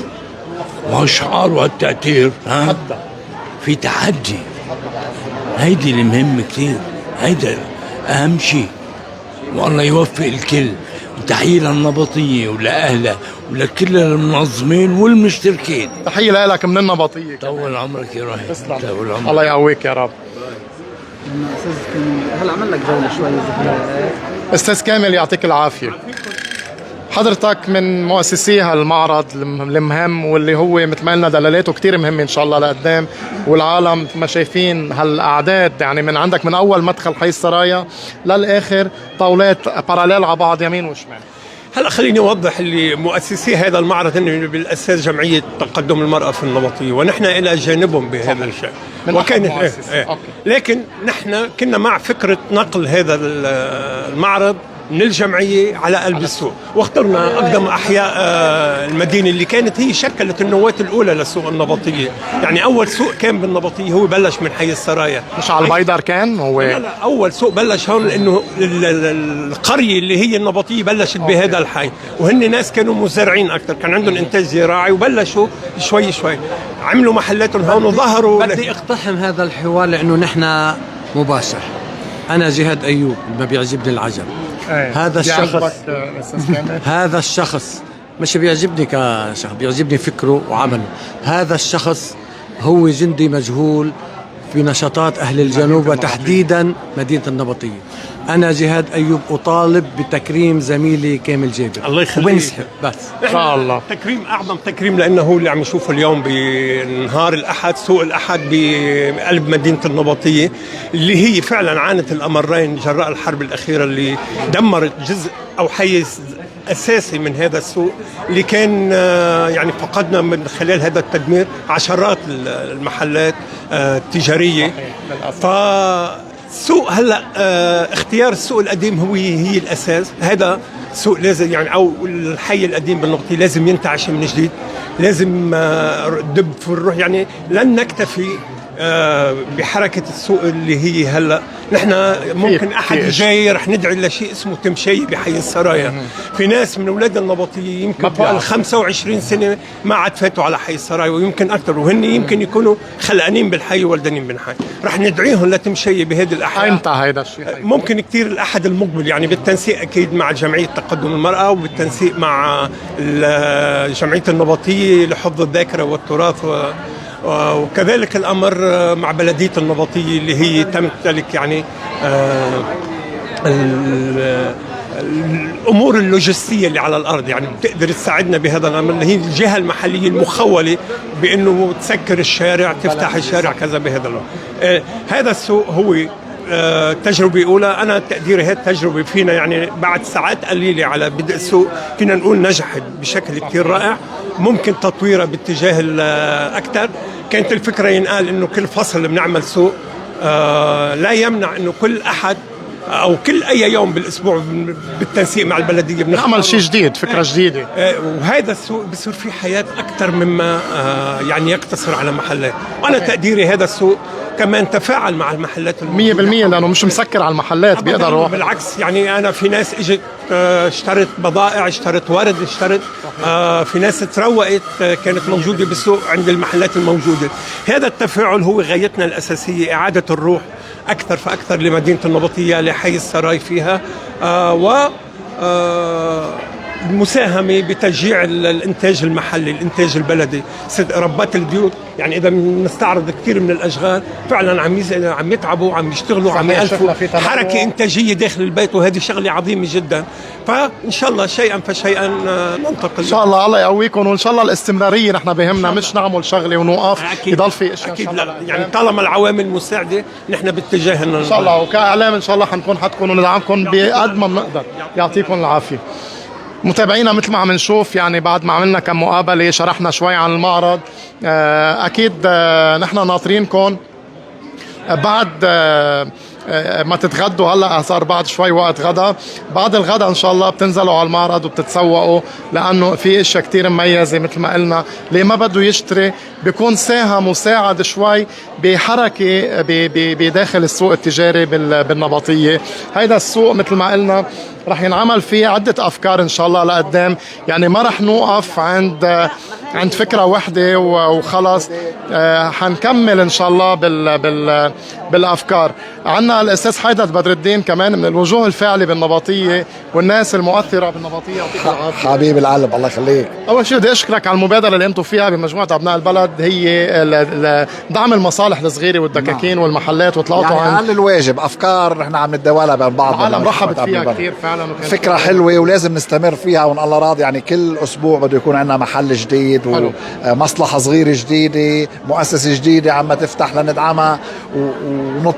وهالشعار وهالتأثير في تحدي. هيدي المهم كتير، هيدا أهم شيء. والله يوفق الكل. تحية للنبطية ولأهلها ولكل المنظمين والمشتركين. تحية لك من النبطية. طول عمرك يا رحيم. تسلم. طول عمرك. الله يقويك يا رب. هلا عمل لك جولة شوي. أستاذ كامل يعطيك العافية. حضرتك من مؤسسي هالمعرض المهم واللي هو مثل ما قلنا دلالاته كتير مهمة إن شاء الله لقدام، والعالم ما شايفين هالأعداد. يعني من عندك من أول مدخل حي السرايا للآخر طاولات باراليل على بعض يمين وشمال. هلا خليني اوضح اللي مؤسسي هذا المعرض انه بالاساس جمعيه تقدم المراه في النبطيه، ونحن الى جانبهم بهذا الشيء. وكان لكن نحن كنا مع فكره نقل هذا المعرض من الجمعية على قلب السوق، واخترنا أقدم أحياء المدينة اللي كانت هي شكلت النواة الأولى للسوق النبطية. يعني أول سوق كان بالنبطية هو بلش من حي السرايا، مش على البيدر كان هو؟ لا أول سوق بلش هون، لأنه القرية اللي هي النبطية بلشت بهذا الحي، وهن ناس كانوا مزارعين أكثر، كان عندهم إنتاج زراعي، وبلشوا شوي شوي عملوا محلاتهم هون وظهروا. بدي اقتحم هذا الحوار لأنه نحن مباشر. أنا جهاد أيوب، ما بيعجبني العجب. هذا الشخص مش بيعجبني كشخص، بيعجبني فكره وعمله. هذا الشخص هو جندي مجهول في نشاطات أهل الجنوب وتحديدا مدينة النبطية. أنا جهاد أيوب أطالب بتكريم زميلي كامل جابر. الله يخليك. وبنسحب بس إن شاء الله. تكريم، أعظم تكريم، لأنه هو اللي عم نشوفه اليوم بنهار الأحد، سوق الأحد بقلب مدينة النبطية، اللي هي فعلا عانت الأمرين جراء الحرب الأخيرة اللي دمرت جزء أو حيز أساسي من هذا السوق، اللي كان يعني فقدنا من خلال هذا التدمير عشرات المحلات التجارية. فالسوق هلا اختيار السوق القديم هي الأساس. هذا سوق لازم يعني، أو الحي القديم بالنبطية لازم ينتعش من جديد، لازم دب في الروح. يعني لن نكتفي بحركة السوق اللي هي هلا. نحن ممكن أحد جاي رح ندعي لشيء اسمه تمشي بحي السرايا. في ناس من أولاد النبطية يمكن فوق 25 سنة ما عاد فاتوا على حي السرايا، ويمكن أكثر، وهن يمكن يكونوا خلقانين بالحي وولدانين بالحي. رح ندعيهم لتمشي بهذه الأحياء. امتى هيدا الشيء؟ ممكن كتير الأحد المقبل، يعني بالتنسيق أكيد مع جمعية تقدم المرأة، وبالتنسيق مع جمعية النبطية لحفظ الذاكرة والتراث، وكذلك الأمر مع بلدية النبطية اللي هي تمتلك يعني الأمور اللوجستية اللي على الأرض، يعني بتقدر تساعدنا بهذا الأمر، اللي هي الجهة المحلية المخولة بأنه تسكر الشارع، تفتح الشارع كذا بهذا الأمر. هذا السوق هو تجربة أولى. أنا تقديري هذه التجربة فينا يعني بعد ساعات قليلة على بدء السوق فينا نقول نجحت بشكل كتير رائع. ممكن تطويرها باتجاه أكثر. كانت الفكرة ينقال إنه كل فصل بنعمل سوق، لا يمنع إنه كل أحد أو كل أي يوم بالأسبوع بالتنسيق مع البلدية بنعمل شيء جديد، فكرة جديدة. وهذا السوق بصير فيه حياة أكثر مما يعني يقتصر على محلات. وأنا تقديري هذا السوق كمان تفاعل مع المحلات 100%، لأنه مش مسكر على المحلات، بيقدروا. بالعكس، يعني أنا في ناس إجت اشترت بضائع، اشترت ورد، اشترت في ناس تروقت كانت موجودة بالسوق عند المحلات الموجودة. هذا التفاعل هو غايتنا الأساسية، إعادة الروح أكثر فأكثر لمدينة النبطية، لحي السراي فيها، و المساهمة بتشجيع الإنتاج المحلي، الإنتاج البلدي، ربات البيوت. يعني إذا نستعرض كثير من الأشغال فعلا عم يتعبوا، عم يشتغلوا، عم يألفوا حركة إنتاجية داخل البيت، وهذه شغلة عظيمة جدا. فإن شاء الله شيئا فشيئا ننتقل. إن شاء الله، الله يقويكم، وإن شاء الله الاستمرارية نحن بهمنا، مش نعمل شغلة ونوقف يضل في أشياء. أكيد لا، يعني طالما العوامل مساعدة نحن باتجاهنا إن شاء الله. وكإعلام إن شاء الله حنكون حدكم وندعمكم بقد ما بنقدر. يعطيكم العافية. متابعينا، مثل ما عم نشوف يعني بعد ما عملنا كم مقابلة شرحنا شوي عن المعرض، أكيد نحن ناطرينكم بعد ما تتغدوا. هلا صار بعد شوي وقت غدا، بعد الغدا ان شاء الله بتنزلوا على المعرض وبتتسوقوا، لانه في اشياء كتير مميزه مثل ما قلنا. اللي ما بده يشتري بيكون ساهم وساعد شوي بحركه بداخل السوق التجاري بالنبطيه. هيدا السوق مثل ما قلنا رح ينعمل فيه عدة أفكار إن شاء الله لقدام، يعني ما رح نوقف عند فكرة واحدة وخلص. حنكمل إن شاء الله بالأفكار. عنا الأستاذ حيدر بدر الدين كمان من الوجوه الفاعلة بالنبطية والناس المؤثرة بالنبطية. حبيب القلب، الله يخليك. أول شيء بدي أشكرك على المبادرة اللي أنتم فيها بمجموعة أبناء البلد، هي دعم المصالح الصغيرة والدكاكين والمحلات، وطلعتوا يعني أقل الواجب أفكار نحن عم نتداولها بين بعض. العالم رحبت فيها كثير فعلا، فكرة حلوة ولازم نستمر فيها، وإن الله راضي يعني كل أسبوع بده يكون عندنا محل جديد ومصلحة صغيرة جديدة، مؤسسة جديدة عم تفتح لندعمها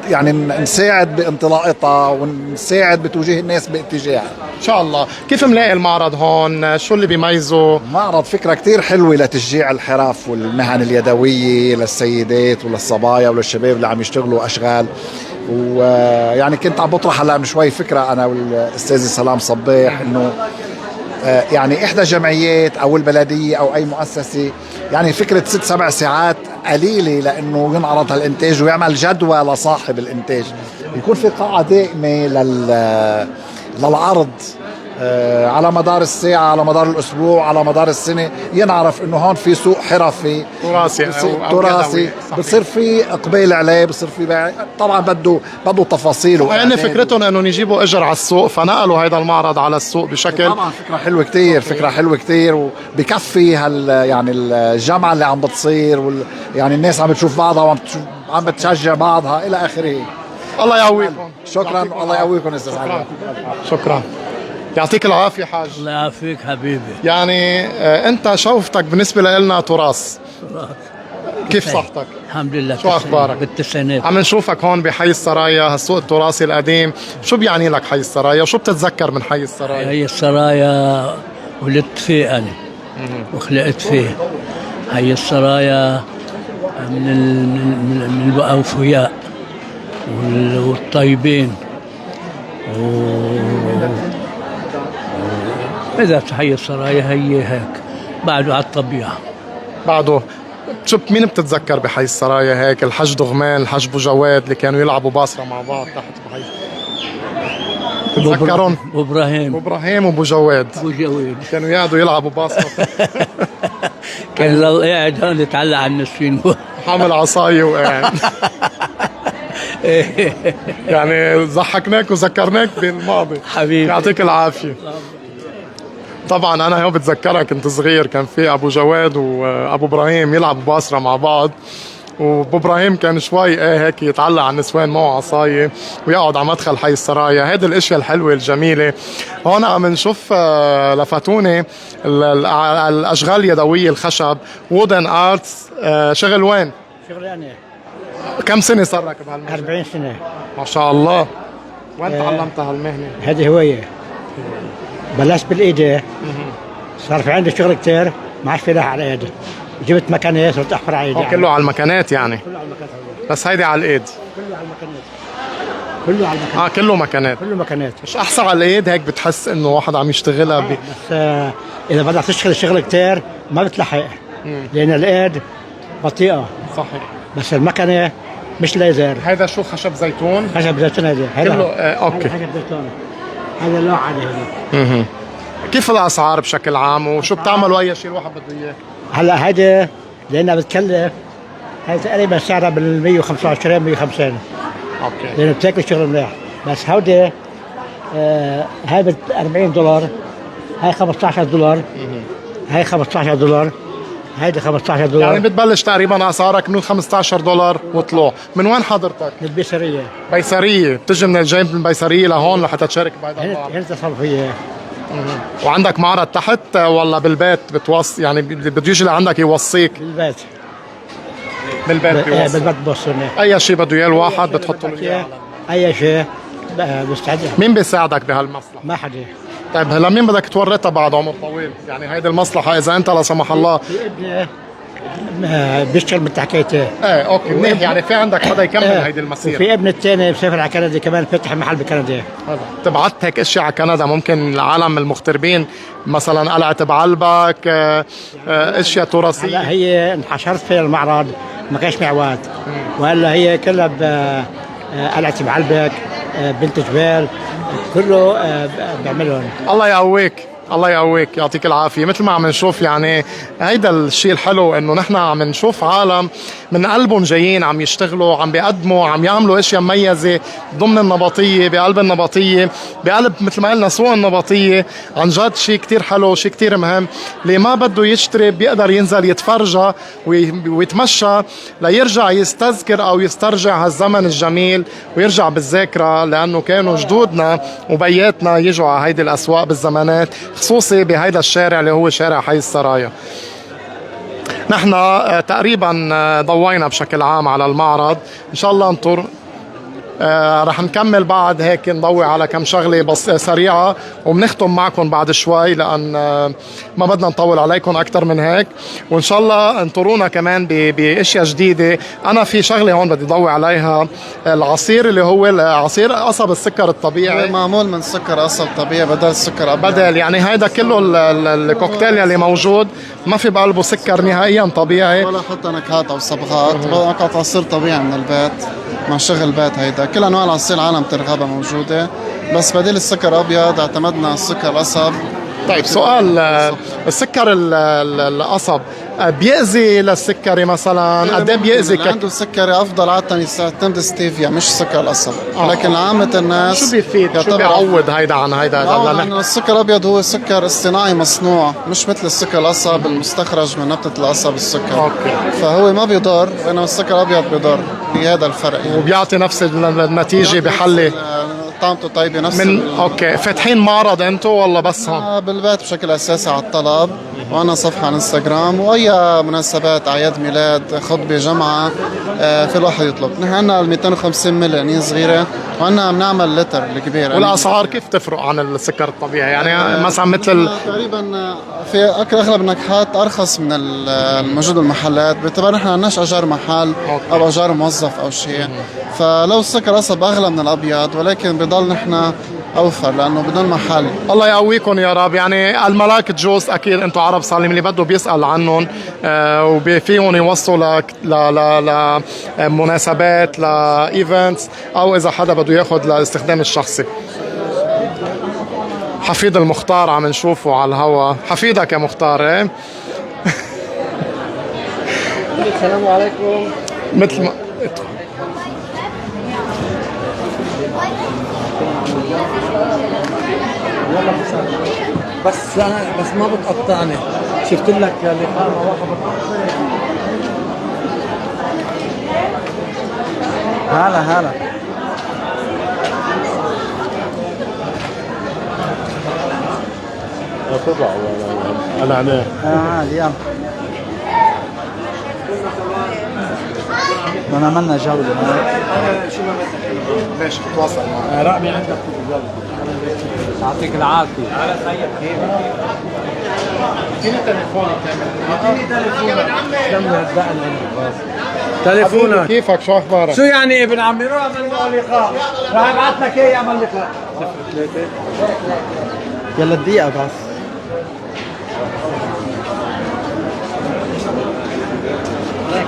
يعني نساعد بانطلاقتها ونساعد بتوجيه الناس باتجاهها إن شاء الله. كيف ملاقي المعرض هون؟ شو اللي بيميزه؟ معرض فكرة كتير حلوة لتشجيع الحرف والمهن اليدوية للسيدات وللصبايا وللشباب اللي عم يشتغلوا أشغال. ويعني كنت عم بطرح هلا من شوي فكره انا والاستاذ سلام صباح انه يعني احدى الجمعيات او البلديه او اي مؤسسه، يعني فكره 6-7 ساعات قليله لانه ينعرض هالانتاج ويعمل جدوى لصاحب الانتاج، يكون في قاعه دائمه للعرض على مدار الساعة، على مدار الأسبوع، على مدار السنة، ينعرف إنه هون في سوق حرفي تراثي بصير في إقبال عليه، بصير في بيع. طبعا بده تفاصيل يعني فكرتهم إنه يجيبوا أجر على السوق، فنقلوا هذا المعرض على السوق بشكل طبعا فكرة حلوة كتير، فكرة حلوة كتير، وبكفي يعني الجامعة اللي عم بتصير يعني الناس عم بتشوف بعضها وعم بتشجع بعضها إلى آخره. الله يقويكم. شكرا. الله يقويكم استاذ علي. شكرا. يعطيك العافية حاج. الله يعافيك حبيبي. يعني انت شوفتك بالنسبة لنا تراث. كيف صحتك؟ الحمد لله. شو اخبارك؟ بالتسعينات. عم نشوفك هون بحي السرايا، هالسوق التراثي القديم، شو بيعني لك حي السرايا وشو بتتذكر من حي السرايا؟ حي السرايا ولدت فيه انا وخلقت فيه. حي السرايا من الأوفياء والطيبين إذا حي السرايا هي هيك بعده على الطبيعة. بعده شو مين بتتذكر بحي السرايا هيك؟ الحج دغمان، الحج بو جواد اللي كانوا يلعبوا باصرة مع بعض تحت بحي. بتتذكرون؟ ابراهيم وبو جواد. كانوا يقعدوا يلعبوا باصرة. كان لو قاعد هون يتعلق على النسوين حامل عصاية وقاعد. يعني ضحكناك وذكرناك بالماضي حبيبي. يعطيك العافية. طبعا انا هون بتذكرك كنت صغير، كان في ابو جواد وابو ابراهيم يلعبوا باصرة مع بعض، وابو ابراهيم كان شوي هيك يتعلق على النسوان معه عصايه ويقعد على مدخل حي السرايا. هيدي الاشياء الحلوه الجميله. هون عم نشوف لفتوني الاشغال اليدويه الخشب، وودن ارتس. شغل وين؟ شغل يعني كم سنه صار لك بهالمجال؟ 40 سنه ما شاء الله. وين تعلمت هالمهنه؟ هذه هوايه. بلشت بالايد، صار في عندي شغل كتير ما عادش في راحه على ايدي، جبت مكانات صرت احفر على ايدي. كله على المكانات يعني؟ كله على المكانات. بس هيدي على الايد؟ كله على المكانات. كله على المكانات. كله مكانات. كله مكانات. مش احسن على الايد هيك بتحس انه واحد عم يشتغلها بس اذا بدك تشتغل شغل كتير ما بتلحق، لان الايد بطيئه. صحيح. بس المكنه مش ليزر. هذا شو خشب زيتون؟ خشب زيتون هذا. كله اوكي. خشب زيتون. هذا اللوحه هذا. كيف الاسعار بشكل عام وشو بتعملوا اي شيء الواحد بده اياه؟ هلا هيدي لانها بتكلف، هي تقريبا سعرها بال 125 150. اوكي. لانه بتاكل شغل منيح. بس هودي هاي ب 40 دولار، هاي 15 دولار، هاي 15 دولار، هيدي 15 دولار. يعني بتبلش تقريبا اسعارك من 15 دولار وطلوع. من وين حضرتك؟ من البيسريه. بيسريه، بتجي من الجاي من البيسريه لهون لحتى تشارك بهذا المعرض؟ هنا تصرفيه. وعندك معرض تحت ولا بالبيت بتوصي؟ يعني بده يجي لعندك يوصيك؟ بالبيت. بالبيت بيوصي. بالبيت بوصلني. اي شيء بده اياه الواحد بتحطه له اياه. اي شيء بستعد. مين بيساعدك بهالمصلحه؟ ما حدا. طيب هلا مين بدك تورطها بعد عمر طويل؟ يعني هيدي المصلحه اذا انت لا سمح الله بيشتغل من تحكيته. اوكي منيح. يعني في عندك حدا يكمل هيدي المسيره. وفي ابن الثاني بسافر على كندا كمان، فتح محل بكندا. تبعت هيك اشياء على كندا ممكن العالم المغتربين مثلا قلعة بعلبك، اشياء تراثيه. هلا هي انحشرت في المعرض ما كانش معواد، وهلا هي كلها قلعة بعلبك، بنت جبال، كله بيعملهم. الله يقويك. الله يقويك. يعطيك العافية. مثل ما عم نشوف يعني هيدا الشيء الحلو انه نحن عم نشوف عالم من قلبهم جايين عم يشتغلوا، عم بيقدموا، عم يعملوا اشياء مميزة ضمن النبطية، بقلب النبطية، بقلب مثل ما قلنا سوق النبطية. عن جد شيء كتير حلو، شيء كتير مهم. اللي ما بده يشتري بيقدر ينزل يتفرجى ويتمشى ليرجع يستذكر او يسترجع هالزمن الجميل ويرجع بالذاكرة، لانه كانوا جدودنا وبياتنا يجوا على هيدي الاسواق بالزمانات، خصوصي بهيدا الشارع اللي هو شارع حي السرايا. نحن تقريبا ضوينا بشكل عام على المعرض. ان شاء الله رح نكمل بعد هيك نضوي على كم شغله بس سريعه وبنختم معكم بعد شوي لان ما بدنا نطول عليكم اكثر من هيك، وان شاء الله انطرونا كمان باشياء جديده. انا في شغله هون بدي ضوي عليها، العصير اللي هو عصير قصب السكر الطبيعي، معمول من سكر قصب طبيعي بدل السكر أبيض. بدل يعني هيدا كله الكوكتيل اللي موجود ما في بقلبه سكر نهائيا طبيعي ولا حتى نكهات او صبغات، فقط عصير طبيعي من البيت مع شغل البيت. هيدا كل انواع العصير العالم ترغبها موجوده، بس بديل السكر ابيض اعتمدنا على السكر القصب. طيب سؤال، السكر القصب بيأذي للسكري مثلا؟ قد ايه بيأذي؟ اللي عنده سكري افضل عاده يعتمد ستيفيا مش سكر القصب. لكن عامه الناس شو بيفيد؟ شو بيعوض هيدا عن هيدا؟ لأنه السكر الابيض هو سكر اصطناعي مصنوع، مش مثل السكر القصب المستخرج من نبته القصب السكر. أوكي. فهو ما بيضر، بينما السكر الابيض بيضر. هذا الفرق يعني. وبيعطي نفس النتيجه بحلي طعمته طيبه نفس اوكي. فاتحين معرض انتو ولا بس هون؟ بالبيت بشكل اساسي على الطلب، وعنا صفحه على انستغرام، واي مناسبات اعياد ميلاد خطبه جمعه في الواحد يطلب. نحن عندنا 250 ملي يعني صغيره، وعنا بنعمل لتر الكبير. والاسعار كيف تفرق عن السكر الطبيعي؟ يعني مثلا مثل تقريبا في اغلب النكهات ارخص من الموجود بالمحلات، باعتبار نحن عندناش اجار محل او اجار موظف او شيء. فلو السكر قصب اغلى من الابيض، ولكن بضل نحن اوفر لانه بدون محل. الله يقويكم يا رب. يعني الملاك جوز اكيد انتم عرب صالم اللي بده بيسال عنهم وفيهم يوصلوا لمناسبات لايفنتس، او اذا حدا بده ياخذ للاستخدام الشخصي. حفيد المختار عم نشوفه على الهوا. حفيدك يا مختار. ايه السلام عليكم. مثل ما بس ما بتقطعني. شفت لك لقاء مع واحد هلا تطلع انا عليه عادي يلا. ما عملنا جولة. ماشي بتواصل معك. رقمي عندك يلا. يعطيك العافية. على خير كيفك؟ اديني تليفونك. اديني تليفونك. كمل تليفونك. كيفك؟ شو اخبارك؟ شو يعني ابن عمي؟ روح اعمل معه لقاء. راح ابعث لك اياه يعمل لقاء. 03 يلا دقيقة بس.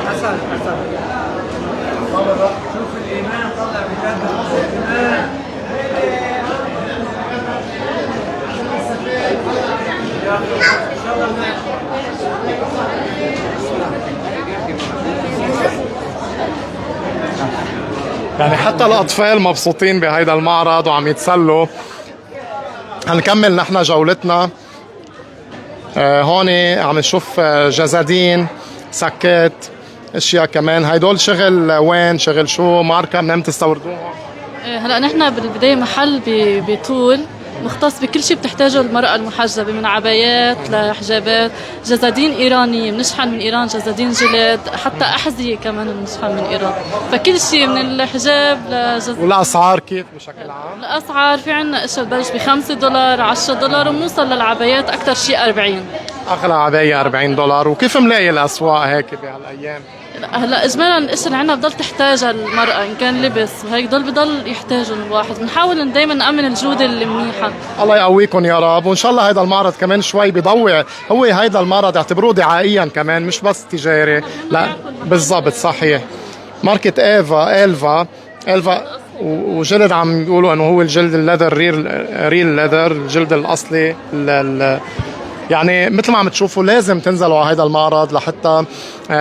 حسن شوف الإيمان طلع بجد الإيمان. يعني حتى الأطفال مبسوطين بهيدا المعرض وعم يتسلوا. هنكمل نحن جولتنا. هون عم نشوف جزادين، سكات، اشياء كمان. هيدول شغل وين؟ شغل شو؟ ماركه منين تستوردوها؟ هلا نحن بالبدايه محل بطول مختص بكل شيء بتحتاجه المرأة المحجبة، من عبايات لحجابات، جزادين إيرانية بنشحن من إيران، جزادين جلد، حتى أحذية كمان بنشحن من إيران. فكل شيء من الحجاب لجزاد. والأسعار كيف بشكل عام؟ الأسعار في عنا أشياء ببلش $5 $10 وبنوصل للعبايات أكثر شيء 40. أغلى عباية $40. وكيف ملاقي الأسواق هيك بهالأيام؟ هلا اجمالا الاشياء اللي عندنا بضل تحتاجها المراه، ان كان لبس وهيك بضل يحتاجهم الواحد. بنحاول دائما نامن الجوده اللي منيحه. الله يقويكم يا رب. وان شاء الله هذا المعرض كمان شوي بيضوي. هو هذا المعرض اعتبروه دعائيا كمان مش بس تجاري. لا بالضبط صحيح. ماركة إلفا وجلد عم بيقولوا انه هو الجلد الليذر ريل ليذر، الجلد الاصلي. يعني مثل ما عم تشوفوا لازم تنزلوا على هذا المعرض لحتى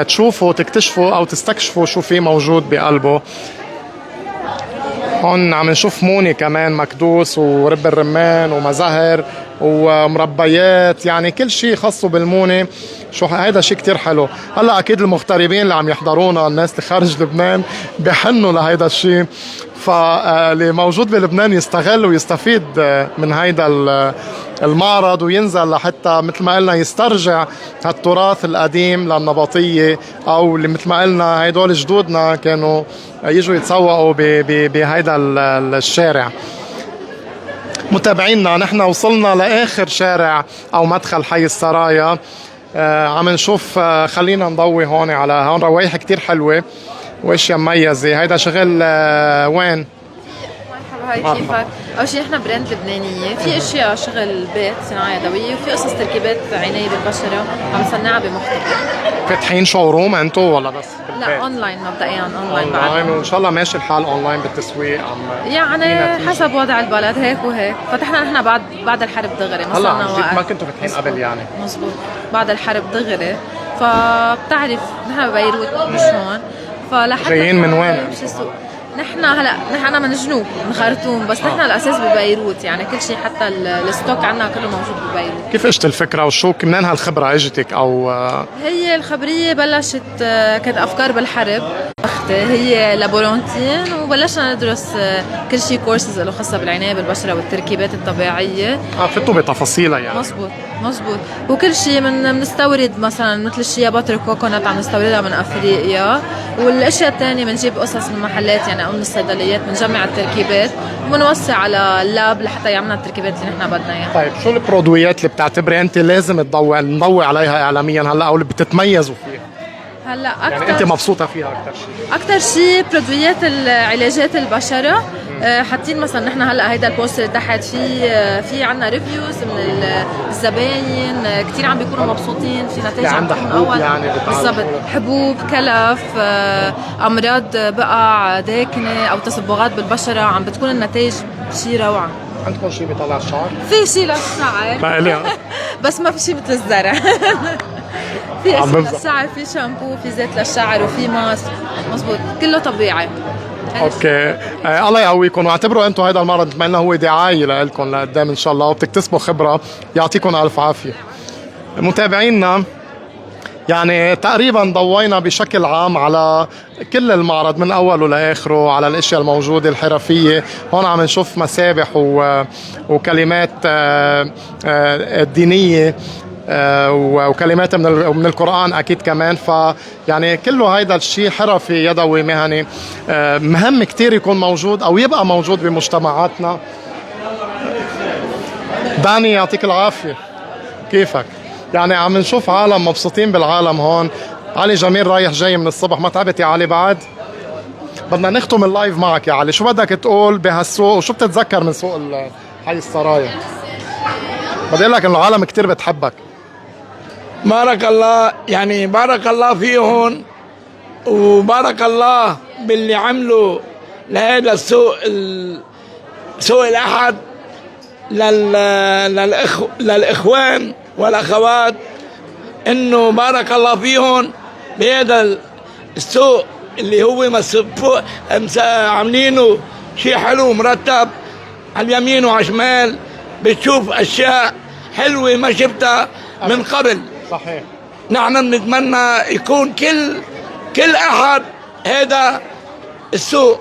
تشوفوا تكتشفوا او تستكشفوا شو في موجود بقلبه. هون عم نشوف موني كمان مكدوس ورب الرمان ومزهر ومربيات، يعني كل شيء خاصه بالموني. شو هذا شيء كتير حلو. هلا اكيد المغتربين اللي عم يحضرونا، الناس اللي خارج لبنان بحنوا لهيدا الشيء، فاللي موجود بلبنان يستغل ويستفيد من هيدا المعرض وينزل لحتى مثل ما قلنا يسترجع هالتراث القديم للنبطية، او اللي مثل ما قلنا هيدول جدودنا كانوا يجوا يتسوقوا بهيدا الشارع. متابعينا نحن وصلنا لاخر شارع او مدخل حي السرايا. عم نشوف، خلينا نضوي هون على هون روايح كتير حلوه واشياء مميزه. هيدا شغل وين؟ هاي كيفك؟ اول شيء نحن براند لبنانيه، في اشياء شغل بيت صناعه يدويه، وفي قصص تركيبات عنايه بالبشره عم نصنعها بمختبر. فاتحين شوروم انتو ولا بس بالبيت؟ لا اونلاين، مبدئيا اونلاين بعد. وان شاء الله ماشي الحال اونلاين بالتسويق يعني حسب وضع البلد هيك وهيك. فتحنا نحن بعد الحرب دغري، هلا ما كنتوا فاتحين قبل يعني. مزبوط، بعد الحرب دغري. فبتعرف نحن ببيروت مش هون، فلحتى جايين من وين؟ نحن من جنوب، من خرطوم، بس نحن الاساس ببيروت، يعني كل شيء حتى الستوك عندنا كله موجود ببيروت. كيف اجت الفكره وشو منين هالخبره اجتك؟ او هي الخبريه بلشت كانت افكار بالحرب. اختي هي لابورانتين وبلشنا ندرس كل شيء كورسز له خاصه بالعنايه بالبشره والتركيبات الطبيعيه. فتوا بتفاصيلها يعني. مزبوط. وكل شيء بنستورد، مثلا مثل الشيا باتر كوكونات عم نستوردها من افريقيا، والاشياء الثانيه بنجيب قصص من محلات يعني او من الصيدليات، بنجمع التركيبات وبنوسع على اللاب لحتى يعملنا التركيبات اللي نحن بدنا اياها. طيب شو البرودويات اللي بتعتبري انت لازم نضوي عليها اعلاميا هلا او اللي بتتميزوا فيها؟ هلا يعني انت مبسوطه فيها اكثر شيء برودويات العلاجات البشره. حاطين مثلا نحن هلا هيدا البوست اللي تحت في عندنا ريفيوز من الزباين كثير عم بيكونوا مبسوطين في نتائج عم تكون اول يعني بالضبط. حبوب، كلف، امراض بقع داكنه او تصبغات بالبشره، عم بتكون النتائج شيء روعه. عندكم شيء بيطلع الشعر؟ في شيء للشعر بس ما في شيء مثل الزرع. في اشياء للشعر، في شامبو، في زيت للشعر، وفي ماسك. مزبوط، كله طبيعي. اوكي. الله يقويكم، واعتبروا انتم هذا المره مثل ما قلنا هو دعايه لكم لقدام ان شاء الله، وبتكتسبوا خبره. يعطيكم الف عافيه. متابعينا يعني تقريبا ضوينا بشكل عام على كل المعرض من اوله لاخره، على الاشياء الموجوده الحرفيه. هون عم نشوف مسابح وكلمات دينيه وكلمات من القرآن أكيد كمان. فيعني كله هيدا الشيء حرفي يدوي مهني مهم كتير يكون موجود أو يبقى موجود بمجتمعاتنا. داني يعطيك العافية، كيفك؟ يعني عم نشوف عالم مبسوطين بالعالم هون. علي جميل رايح جاي من الصبح، ما تعبت يا علي بعد؟ بدنا نختم اللايف معك يا علي، شو بدك تقول بهالسوق وشو بتتذكر من سوق حي السرايا؟ بدي اقول لك انه العالم كتير بتحبك. بارك الله، يعني بارك الله فيهم، وبارك الله باللي عملوا لهذا السوق، سوق الأحد للإخوان والأخوات، إنه بارك الله فيهم بهذا السوق اللي هو عاملينه شيء حلو مرتب على اليمين وعلى الشمال، بتشوف أشياء حلوة ما شفتها من قبل. صحيح. نحن بنتمنى يكون كل أحد هذا السوق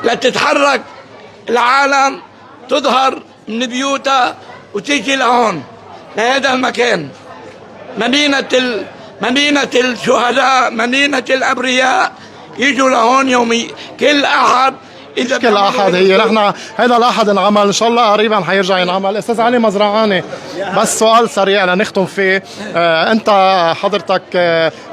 لتتحرك العالم، تظهر من بيوتها وتيجي لهون لهذا المكان، مدينة الشهداء، مدينة الأبرياء، يجوا لهون يومي كل أحد. إذا كل أحد هي نحن هذا الأحد انعمل، إن شاء الله قريبا حيرجع ينعمل. أستاذ علي مزرعاني، بس سؤال سريع لنختم فيه. أنت حضرتك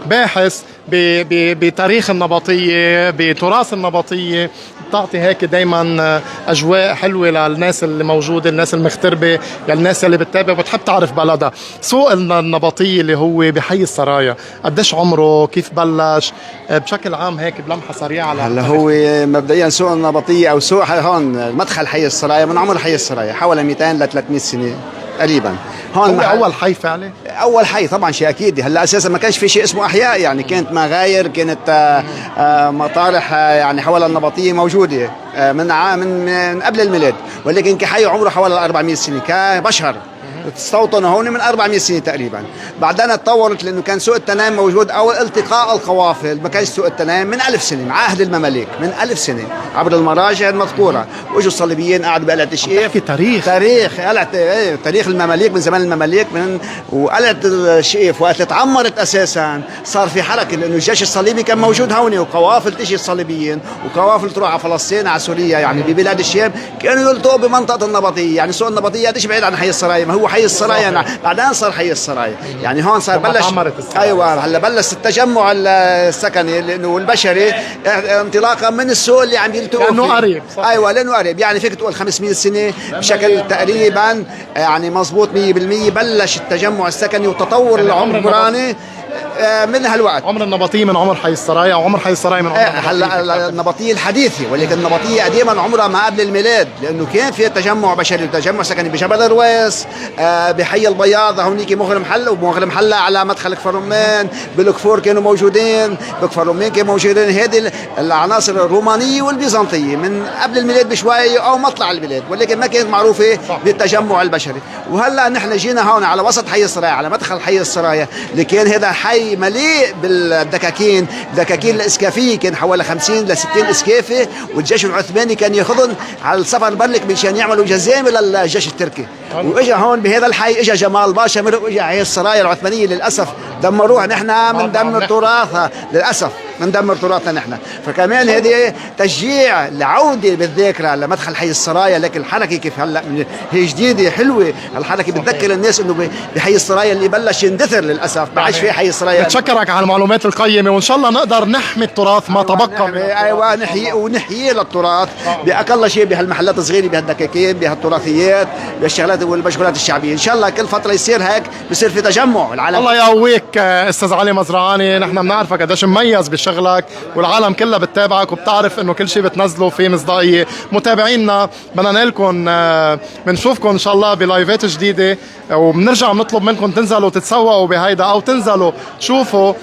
باحث بتاريخ النبطية، بتراث النبطية، بتعطي هيك دايما أجواء حلوة للناس اللي موجودة، الناس المغتربة، للناس اللي بتتابع وبتحب تعرف بلدها. سوق النبطية اللي هو بحي السرايا قديش عمره؟ كيف بلش؟ بشكل عام هيك بلمحة سريعة. هلا هو مبدئيا سوق النبطية أو سوق هون مدخل حي السرايا من عمر حي السرايا حوالي 200 ل 300 سنة تقريبا. هون أول حي فعلي؟ أول حي طبعا، شيء أكيد. هلا أساسا ما كانش في شيء اسمه أحياء، يعني كانت مغاير، كانت مطارح يعني حول النبطية موجودة من قبل الميلاد، ولكن كحي عمره حوالي 400 سنة كبشر. استوطنوا هون من 400 سنه تقريبا. بعدين تطورت لانه كان سوق التنايم موجود اول التقاء القوافل، ما كانش سوق التنايم من 1000 سنه، من عهد المماليك، من 1000 سنه عبر المراجع المذكوره. واجوا الصليبيين قعدوا بقلعه الشقيف. تاريخ قلعه تاريخ المماليك من زمان المماليك وقلعه الشقيف وقت تعمرت اساسا صار في حركه لانه الجيش الصليبي كان موجود هون وقوافل تجي الصليبيين وقوافل تروح على فلسطين على سوريا يعني ببلاد الشام كانوا يلتقوا بمنطقه النبطيه، يعني سوق النبطيه قديش بعيد عن حي السرايا، ما هو حي السرايا بعدين صار حي السرايا، يعني هون صار بلش ايوه هلا بلش التجمع السكني لانه والبشري انطلاقا من السوق اللي عم يلتقوا لانه قريب. ايوه لانه قريب، يعني فيك تقول 500 سنه بشكل تقريبا يعني مضبوط 100% بلش التجمع السكني والتطور العمراني من هالوقت. عمر النبطية من عمر حي السرايا او عمر حي السرايا من عمر هلا النبطية الحديثة، ولكن النبطية قديما عمرها ما قبل الميلاد لانه كان في تجمع بشري وتجمع سكني بجبل الرويس بحي البياض هونيك مغل محلة ومغل محلة على مدخل كفر رمان، بالكفور كانوا موجودين، بكفر رمان كانوا موجودين. هذه العناصر الرومانية والبيزنطية من قبل الميلاد بشوي او مطلع الميلاد، ولكن ما كانت معروفة بالتجمع البشري. وهلا نحن جينا هون على وسط حي السرايا على مدخل حي السرايا اللي كان هذا حي مليء بالدكاكين، الدكاكين الاسكافيه كان حوالي 50 ل 60 اسكافه، والجيش العثماني كان ياخذهم على السفر برلك مشان يعملوا جزامه للجيش التركي. واجا هون بهذا الحي اجى جمال باشا مرق واجى حي السرايا العثمانيه للاسف دمروها، نحن بندمر تراثها للاسف، بندمر تراثنا نحن. فكمان هذه تشجيع لعوده بالذاكره لمدخل حي السرايا، لكن الحركه كيف هلا هي جديده حلوه، الحركه بتذكر الناس انه بحي السرايا اللي بلش يندثر للاسف ما عادش في حي السرايا. بتشكرك على المعلومات القيمه وان شاء الله نقدر نحمي التراث ما تبقى. ايوه نحيي للتراث باقل شيء بهالمحلات الصغيره بهالدكاكين بهالتراثيات بالشغلات والمشغولات الشعبيه. ان شاء الله كل فتره يصير هيك بصير في تجمع العالم. الله يقويك استاذ علي مزرعاني، نحن بنعرفك قديش مميز بشغلك والعالم كلها بتتابعك وبتعرف انه كل شيء بتنزله في مصداقيه. متابعينا بدنا نقلكم بنشوفكم ان شاء الله بلايفات جديده، وبنرجع بنطلب منكم تنزلوا تتسوقوا بهيدا او تنزلوا تشوفوا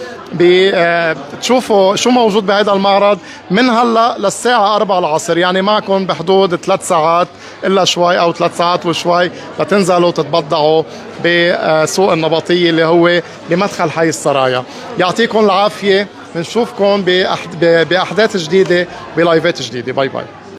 تشوفوا شو موجود بهذا المعرض من هلا للساعة 4 العصر، يعني معكم بحدود 3 ساعات إلا شوي أو 3 ساعات وشوي لتنزلوا تتبضعوا بسوق النبطية اللي هو بمدخل حي السرايا. يعطيكم العافية، بنشوفكم بأحداث جديدة بلايفات جديدة. باي باي.